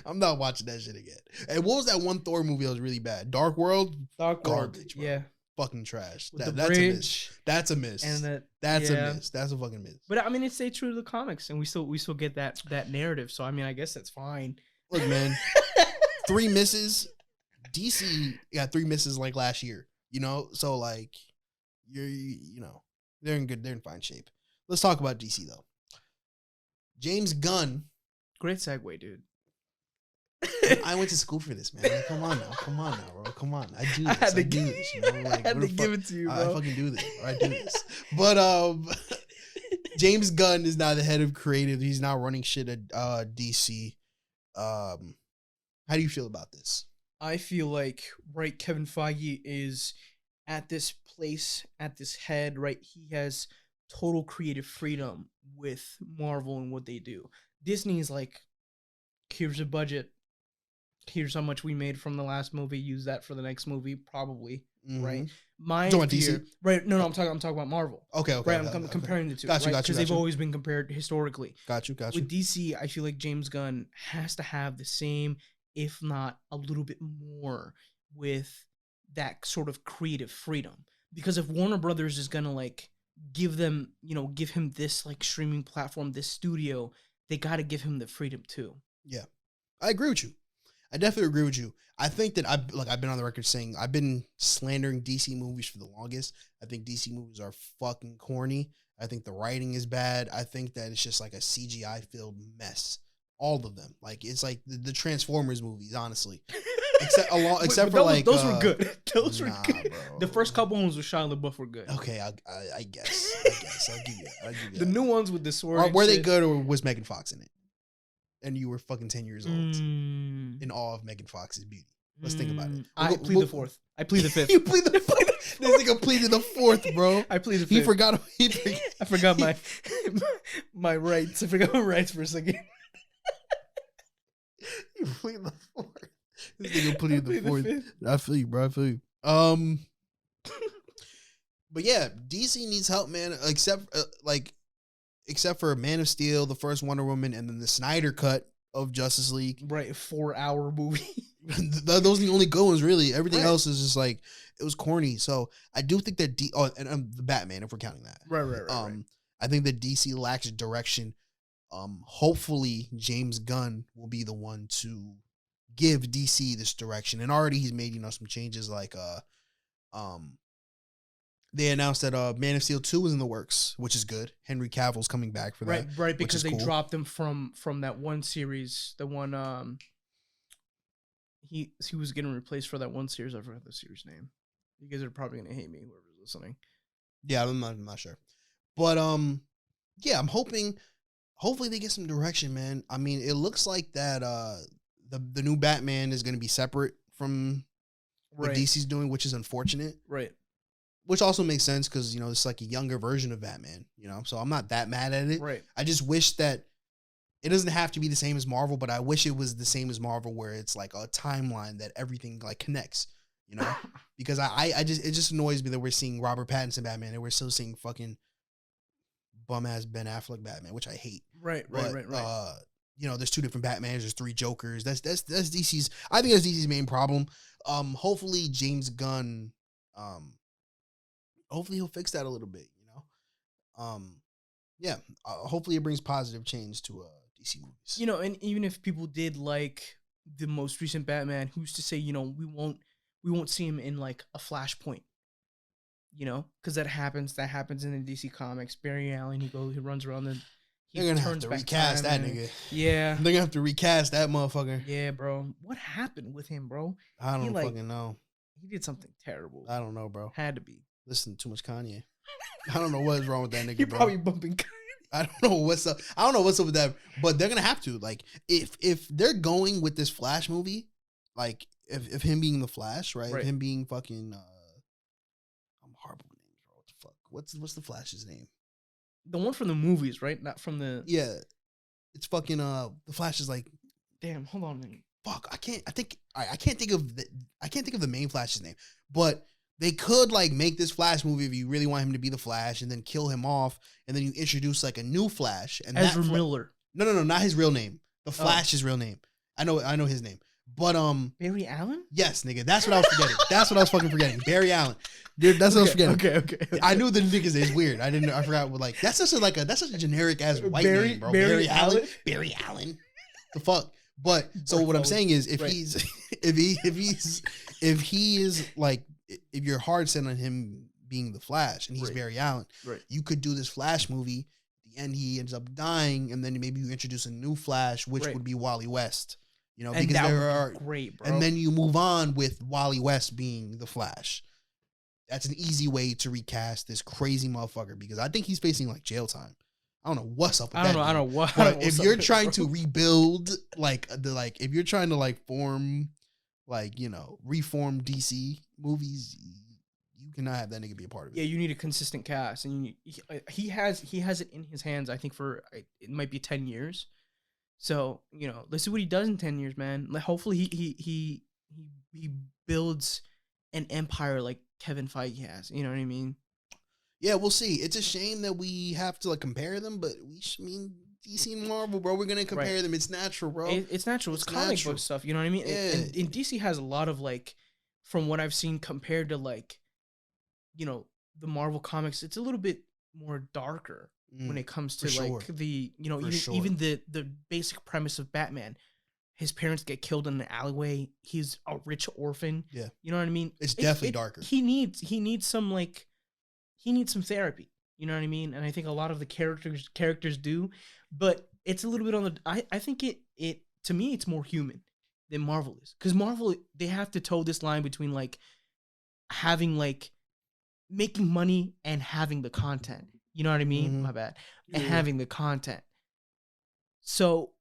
I'm not watching that shit again. And what was that one Thor movie that was really bad? Dark World? Dark World, Garbage, bro. yeah. Fucking trash. With the That's bridge a miss. That's a miss. And that's yeah. a miss. That's a fucking miss. But I mean, it stayed true to the comics, and we still get that narrative. So I mean, I guess that's fine. Look, man, 3 misses. DC got 3 misses like last year. You know, so like they're in fine shape. Let's talk about DC though. James Gunn. Great segue, dude. I went to school for this, man. Like, come on now, bro. Come on. I do this. I had to do this. You know, like, I had to give it to you, bro. I fucking do this. Bro. I do this. But James Gunn is now the head of creative. He's now running shit at DC. How do you feel about this? I feel like Kevin Feige is at this place, at this head, right? He has total creative freedom with Marvel and what they do. Disney is like, here's a budget. Here's how much we made from the last movie. Use that for the next movie, probably. Mm-hmm. Right? My talking fear, about DC? right? No, I'm talking about Marvel. Okay. Right, okay, I'm comparing the two. Got you. Because they've always been compared historically. Got you. With DC, I feel like James Gunn has to have the same, if not a little bit more, with that sort of creative freedom. Because if Warner Brothers is gonna like give him this like streaming platform, this studio, they got to give him the freedom too. Yeah, I agree with you. I definitely agree with you. I think that I've been on the record saying I've been slandering DC movies for the longest. I think DC movies are fucking corny. I think the writing is bad. I think that it's just like a CGI filled mess. All of them. Like it's like the Transformers movies, honestly. Except for those were good. Those were good. Bro. The first couple ones with Shia LaBeouf were good. Okay, I guess. I'll give you that. The new ones with the sword. Were they good, or was Megan Fox in it? And you were fucking 10 years old in awe of Megan Fox's beauty. Let's think about it. I plead the fourth. I plead the fifth. You plead the fourth. This nigga pleaded the fourth, bro. I plead the fifth. He forgot. I forgot my rights. I forgot my rights for a second. You plead the fourth. This nigga pleaded the fourth. I feel you, bro. I feel you. But yeah, DC needs help, man. Except for Man of Steel, the first Wonder Woman, and then the Snyder cut of Justice League. Right, a 4-hour movie. Those are the only good ones, really. Everything else is just like, it was corny. So I do think that the Batman, if we're counting that. Right. I think that DC lacks direction. Hopefully James Gunn will be the one to give DC this direction. And already he's made, some changes like they announced that Man of Steel 2 was in the works, which is good. Henry Cavill's coming back for that. Right, because they dropped him from that one series, the one he was getting replaced for that one series. I forgot the series name. You guys are probably gonna hate me, whoever's listening. Yeah, I'm not sure. But yeah, I'm hoping hopefully they get some direction, man. I mean, it looks like that the new Batman is gonna be separate from what DC's doing, which is unfortunate. Right. Which also makes sense because, it's like a younger version of Batman, so I'm not that mad at it. Right. I just wish that it doesn't have to be the same as Marvel, but I wish it was the same as Marvel where it's like a timeline that everything like connects, because it just annoys me that we're seeing Robert Pattinson Batman and we're still seeing fucking bum ass Ben Affleck Batman, which I hate. Right. There's 2 different Batmans, there's 3 Jokers. That's DC's, I think that's DC's main problem. Hopefully James Gunn, hopefully he'll fix that a little bit, hopefully it brings positive change to DC movies. And even if people did like the most recent Batman, who's to say, we won't see him in like a Flashpoint, because that happens in the DC comics. Barry Allen, he runs around and they're gonna have to recast that nigga. Yeah, they're gonna have to recast that motherfucker. Yeah, bro. What happened with him, bro? I don't fucking know. He did something terrible. I don't know, bro. Had to be. Listen to too much Kanye. I don't know what is wrong with that nigga, You're bro. probably bumping Kanye. I don't know what's up. I don't know what's up with that, but they're gonna have to. Like, if they're going with this Flash movie, like if him being the Flash, right? If him being fucking I'm horrible with names, bro. What the fuck? What's the Flash's name? The one from the movies, right? Not from the Yeah. It's fucking the Flash is like, damn, hold on a minute. fuck, I can't think of the main Flash's name, but they could like make this Flash movie if you really want him to be the Flash, and then kill him off, and then you introduce like a new Flash. And Ezra Miller. No, not his real name. The Flash's real name. I know his name. But Barry Allen? Yes, nigga. That's what I was forgetting. That's what I was fucking forgetting. Barry Allen. Dude, that's what I was forgetting. Okay. I knew the niggas is weird. I forgot what like that's such a generic ass white name, bro. Barry Allen. Barry Allen. The fuck. But so what I'm saying is if he is like if you're hard set on him being the Flash and he's Barry Allen, you could do this Flash movie. At the end he ends up dying, and then maybe you introduce a new Flash, which would be Wally West. You know, and because that there are great, bro. And then you move on with Wally West being the Flash. That's an easy way to recast this crazy motherfucker because I think he's facing like jail time. I don't know what's up with that. I don't know what. But if you're trying to rebuild if you're trying to like form like, you know, reform DC movies, you cannot have that nigga be a part of it. Yeah, you need a consistent cast, and he has it in his hands. I think for it might be 10 years. So, you know, let's see what he does in 10 years, man. Like, hopefully he builds an empire like Kevin Feige has. You know what I mean? Yeah, we'll see. It's a shame that we have to like compare them, but DC and Marvel, bro. We're gonna compare them. It's natural, bro. It's natural. It's comic book stuff. You know what I mean? Yeah. And DC has a lot of like, from what I've seen compared to like, you know, the Marvel comics, it's a little bit more darker. When it comes to like the, you know, even the basic premise of Batman, his parents get killed in the alleyway. He's a rich orphan. Yeah, you know what I mean. It's definitely darker. He needs some therapy. You know what I mean. And I think a lot of the characters do, but it's a little bit on the. I think it to me it's more human than Marvel is, because Marvel, they have to toe this line between like having like making money and having the content. You know what I mean? Mm-hmm. My bad. And having the content. So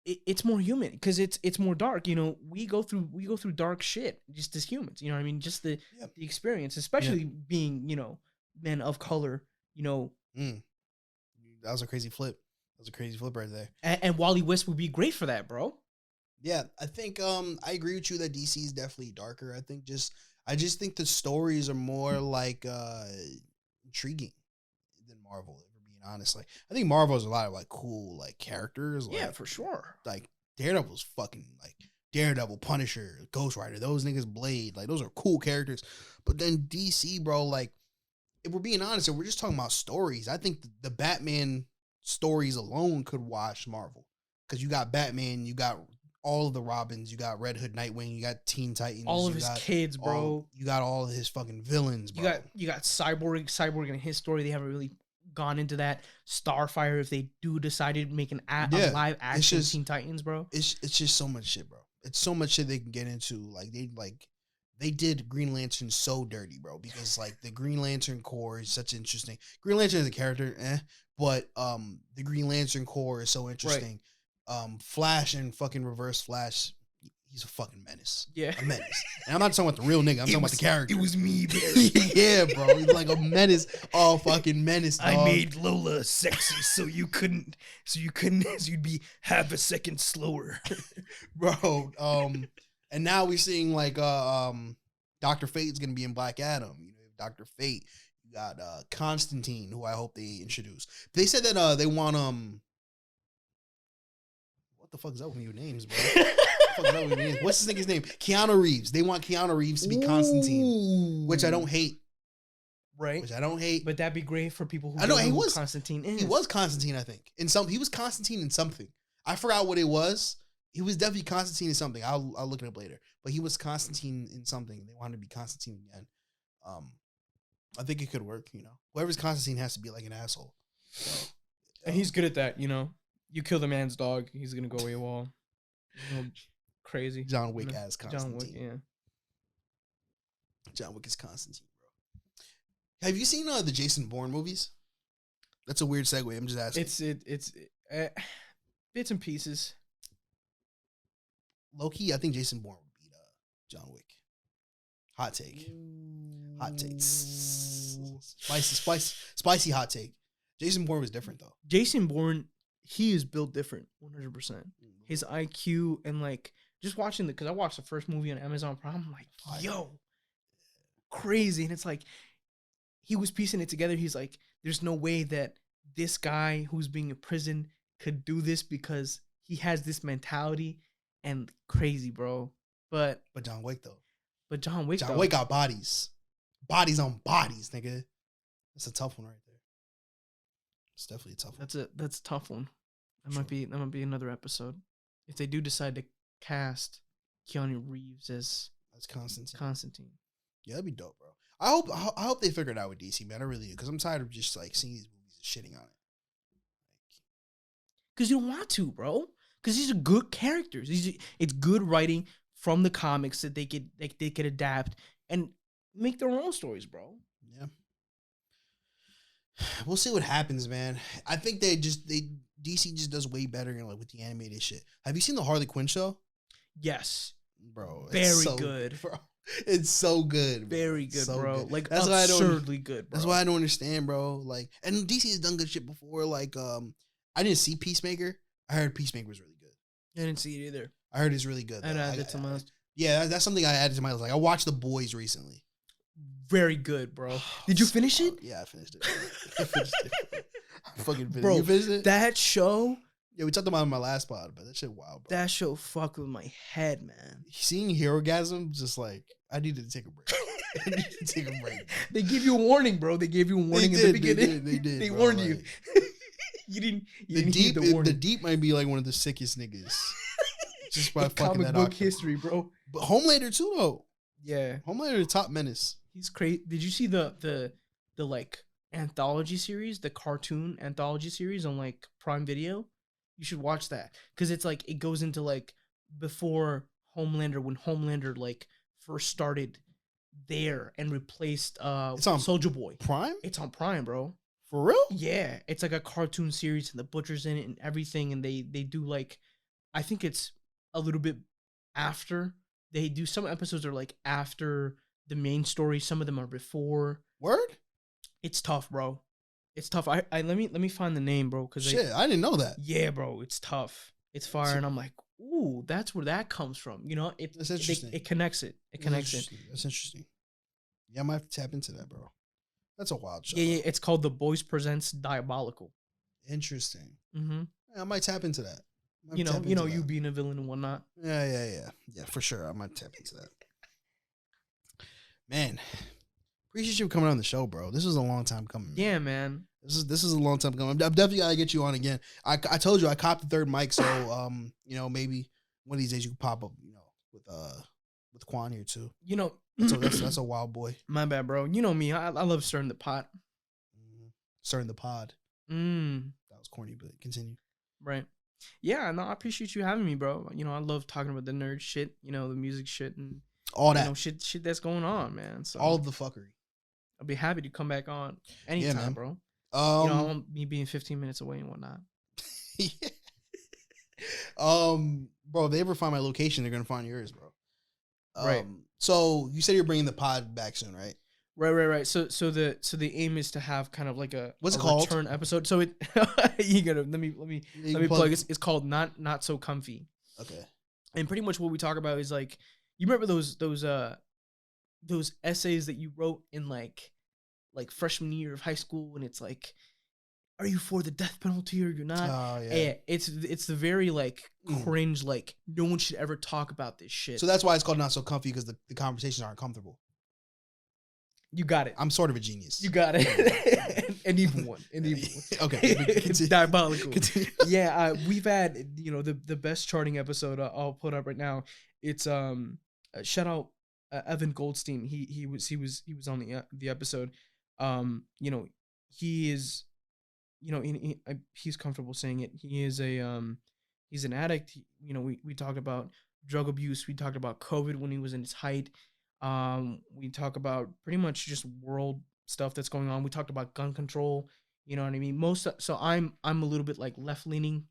it's more human because it's more dark. You know, we go through dark shit just as humans. You know what I mean? Just the experience, especially being, you know, men of color. You know, that was a crazy flip. That was a crazy flip right there. And Wally West would be great for that, bro. Yeah, I think I agree with you that DC is definitely darker. I just think the stories are more like intriguing than Marvel, if we're being honest. Like, I think Marvel has a lot of like cool like characters. Like, yeah, for sure. Like Daredevil's fucking like Daredevil, Punisher, Ghost Rider, those niggas, Blade, like those are cool characters. But then DC, bro, like if we're being honest, if we're just talking about stories, I think the Batman stories alone could wash Marvel, because you got Batman, you got all of the Robins, you got Red Hood, Nightwing, you got Teen Titans, all of his kids, bro. You got all of his fucking villains, bro. You got Cyborg in his story. They haven't really gone into that. Starfire, if they do decide to make a live action Teen Titans, bro. It's just so much shit, bro. It's so much shit they can get into. Like they did Green Lantern so dirty, bro, because like the Green Lantern Corps is such interesting. Green Lantern is a character, but the Green Lantern Corps is so interesting. Right. Flash and fucking Reverse Flash, he's a fucking menace. Yeah. A menace. And I'm not talking about the real nigga, I'm talking about the character. It was me, Barry. Yeah, bro. He's like a menace. Oh, fucking menace, dog. I made Lola sexy so you'd be half a second slower. Bro, and now we're seeing like Dr. Fate's gonna be in Black Adam. You know, Dr. Fate. You got Constantine, who I hope they introduce. They said that they want what the fuck is up with your names, bro? What's this nigga's name? Keanu Reeves. They want Keanu Reeves to be Constantine, which I don't hate. Right. Which I don't hate. But that'd be great for people who I know don't he know was who Constantine is. He was Constantine, I think. He was Constantine in something. I forgot what it was. He was definitely Constantine in something. I'll look it up later. But he was Constantine in something. They wanted to be Constantine again. I think it could work, you know. Whoever's Constantine has to be like an asshole. So, and he's good at that, you know. You kill the man's dog, he's gonna go AWOL. You know, crazy. John Wick as Constantine. John Wick, yeah. John Wick is Constantine, bro. Have you seen the Jason Bourne movies? That's a weird segue. I'm just asking. It's bits and pieces. Low key, I think Jason Bourne would beat John Wick. Hot take. Hot take. Spicy hot take. Jason Bourne was different though. Jason Bourne, he is built different, 100%. His IQ and like just watching because I watched the first movie on Amazon Prime. I'm like, yo, crazy, and it's like he was piecing it together. He's like, there's no way that this guy who's being imprisoned could do this because he has this mentality and crazy, bro. But John Wick though. But John Wick got bodies on bodies, nigga. That's a tough one right there. It's definitely a tough one. That's a tough one. That might be another episode if they do decide to cast Keanu Reeves as Constantine. Yeah, that'd be dope, bro. I hope they figure it out with DC, man. I really do, because I'm tired of just like seeing these movies and shitting on it. Because you don't want to, bro. Because these are good characters. It's good writing from the comics that they could adapt and make their own stories, bro. Yeah. We'll see what happens, man. I think DC just does way better like with the animated shit. Have you seen the Harley Quinn show? Yes, bro. Very good, bro. It's so good, bro. Very good, so bro. Good. Like that's absurdly good, bro. That's why I don't understand, bro. Like, and DC has done good shit before. Like, I didn't see Peacemaker. I heard Peacemaker was really good. I didn't see it either. I heard it's really good. I'd add it to my list. Yeah, that's something I added to my list. Like, I watched The Boys recently. Very good, bro. Did you finish it? Yeah, I finished it. I fucking finished it. Bro, you finished it? That show. Yeah, we talked about it in my last pod, but that shit wild, bro. That show fucked with my head, man. Seeing Herogasm, just like, I needed to take a break. I needed to take a break. They gave you a warning, bro. They gave you a warning in the beginning. They did. They bro, warned like, you. You didn't heed the warning. The Deep might be like one of the sickest niggas. Just by fucking comic that book Octopus. history, bro. But Homelander too, though. Yeah. Homelander the top menace. He's crazy. Did you see the like anthology series, the cartoon anthology series on like Prime Video? You should watch that because it's like it goes into like before Homelander, when Homelander like first started there and replaced It's on Soulja Boy. Prime? It's on Prime, bro. For real? Yeah, it's like a cartoon series and the Butcher's in it and everything, and they do like, I think it's a little bit after. They do some episodes are like after the main story. Some of them are before. Word? It's tough, bro. It's tough. I let me find the name, bro. Cause shit, I didn't know that. Yeah, bro. It's tough. It's fire, and I'm like, ooh, that's where that comes from. You know, That's interesting. It connects it. It connects it. That's interesting. Yeah, I might have to tap into that, bro. That's a wild show. Yeah. It's called The Boys Presents Diabolical. Interesting. Mm-hmm. Yeah, I might tap into that. You being a villain and whatnot. Yeah, for sure. I might tap into that. Man, appreciate you coming on the show, bro. This was a long time coming. Yeah, man. This is a long time coming. I'm definitely gotta get you on again. I told you I copped the third mic, so maybe one of these days you can pop up, with Quan here too. So that's a wild boy. My bad, bro. You know me. I love stirring the pot. Stirring the pod. That was corny, but continue. Right. Yeah, no, I appreciate you having me, bro. I love talking about the nerd shit, the music shit and all that shit that's going on, man. So all of the fuckery. I'll be happy to come back on anytime, bro. I want me being 15 minutes away and whatnot. Yeah. Bro, if they ever find my location, they're gonna find yours, bro. Right. So you said you're bringing the pod back soon, right? Right. So the aim is to have kind of like what's it called? Return episode. So it you gotta let me plug. It's called Not So Comfy. Okay. And pretty much what we talk about is like, you remember those essays that you wrote in like freshman year of high school, and it's like, are you for the death penalty or you're not? Oh yeah. And it's the very like cringe, like no one should ever talk about this shit. So that's why it's called Not So Comfy, because the conversations aren't comfortable. You got it. I'm sort of a genius. You got it. An evil one. Okay. It's diabolical. Yeah, we've had the best charting episode I'll put up right now. It's shout out Evan Goldstein. He was on the episode. He is, he's comfortable saying it. He is he's an addict. We talked about drug abuse. We talked about COVID when he was in its height. We talk about pretty much just world stuff that's going on. We talked about gun control. You know what I mean? So I'm a little bit like left leaning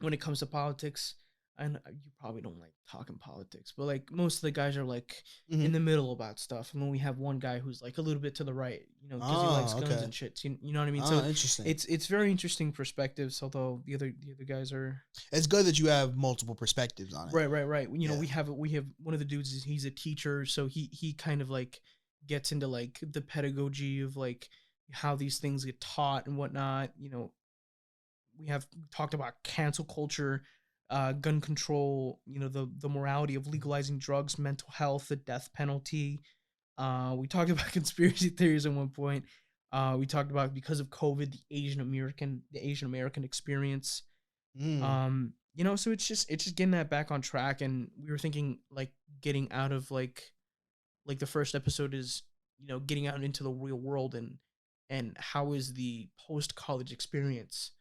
when it comes to politics. and you probably don't like talking politics, but like most of the guys are like Mhm. in the middle about stuff, and then we have one guy who's like a little bit to the right, because he likes guns okay. and shit. You know what I mean? Oh, So interesting. it's very interesting perspectives. Although the other guys are It's good that you have multiple perspectives on it. right. You know, Yeah. we have one of the dudes is he's a teacher, so he kind of like gets into like the pedagogy of like how these things get taught and whatnot. We have talked about cancel culture, gun control, the morality of legalizing drugs, mental health, the death penalty. We talked about conspiracy theories at one point. We talked about because of COVID, the Asian American experience. Mm. So it's just getting that back on track, and we were thinking like getting out of like the first episode is getting out into the real world and how is the post college experience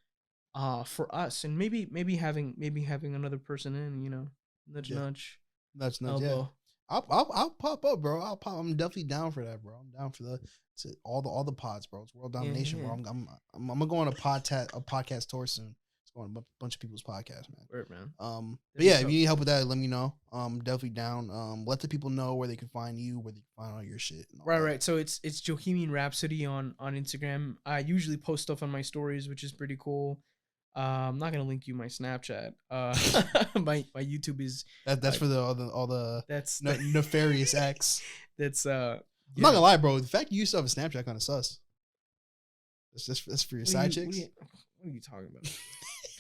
for us, and maybe having another person in, nudge Yeah. nudge That's not. Yeah. elbow. I'll pop up, bro. I'm definitely down for that, bro. I'm down for all the pods, bro. It's world domination, Yeah. bro. I'm gonna go on a podcast tour soon. It's going to a bunch of people's podcasts, man. Word, man. But yeah, if you need help with that, let me know. Definitely down. Let the people know where they can find you, where they can find all your shit. And all that. Right. So it's Johemian Rapsody on Instagram. I usually post stuff on my stories, which is pretty cool. I'm not gonna link you my Snapchat. My YouTube is That's for all the that's nefarious acts. that's I'm not gonna lie, bro. The fact you used to have a Snapchat kind of sus. That's for your side chicks. What are you talking about?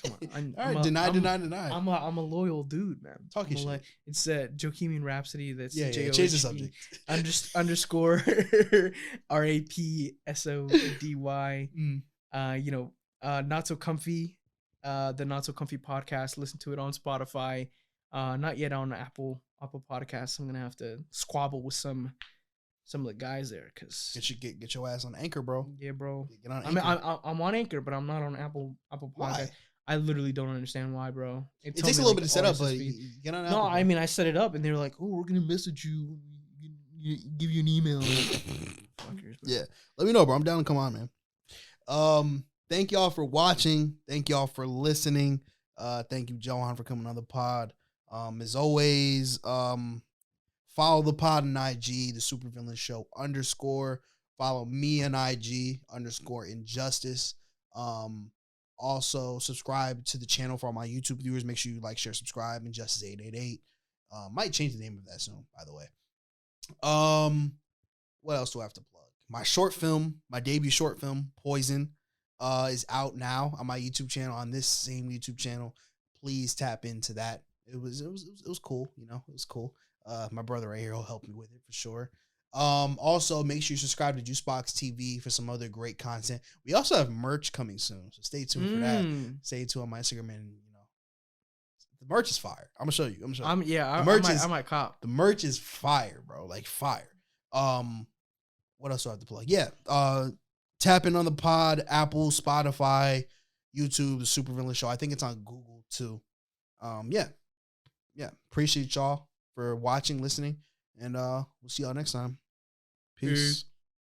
Come on. All right, deny. I'm a loyal dude, man. Talking shit. It's Johemian Rhapsody. That's change the subject. Underscore RAPSODY. Not so comfy. The Not So Comfy podcast. Listen to it on Spotify. Not yet on Apple Podcasts. I'm gonna have to squabble with some of the guys there because Get your ass on Anchor, bro. Yeah, bro. Get on I mean, I'm on Anchor, but I'm not on Apple Podcast. Why? I literally don't understand why, bro. It takes a little bit to set up, but RSS feed. get on No, Apple. I mean, I set it up, and they were like, "Oh, we're gonna message you, give you an email." Yeah, let me know, bro. I'm down to come on, man. Thank y'all for watching. Thank y'all for listening. Thank you, Johan, for coming on the pod. As always, follow the pod on IG, the Supervillain Show _ Follow me on IG _ Injustice. Also subscribe to the channel for all my YouTube viewers. Make sure you like, share, subscribe. Injustice 888. Might change the name of that soon, by the way. What else do I have to plug? My short film, my debut short film, Poison, is out now on my YouTube channel, on this same YouTube channel. Please tap into that. It was cool, it was cool. My brother right here will help me with it for sure. Also make sure you subscribe to Juicebox TV for some other great content. We also have merch coming soon, so stay tuned for that. Stay tuned on my Instagram, and the merch is fire. I'm gonna show you. I might cop. The merch is fire, bro. Like fire. What else do I have to plug? Yeah. Tap in on the pod, Apple, Spotify, YouTube, the Supervillain Show. I think it's on Google too. Yeah. Appreciate y'all for watching, listening, and we'll see y'all next time. Peace.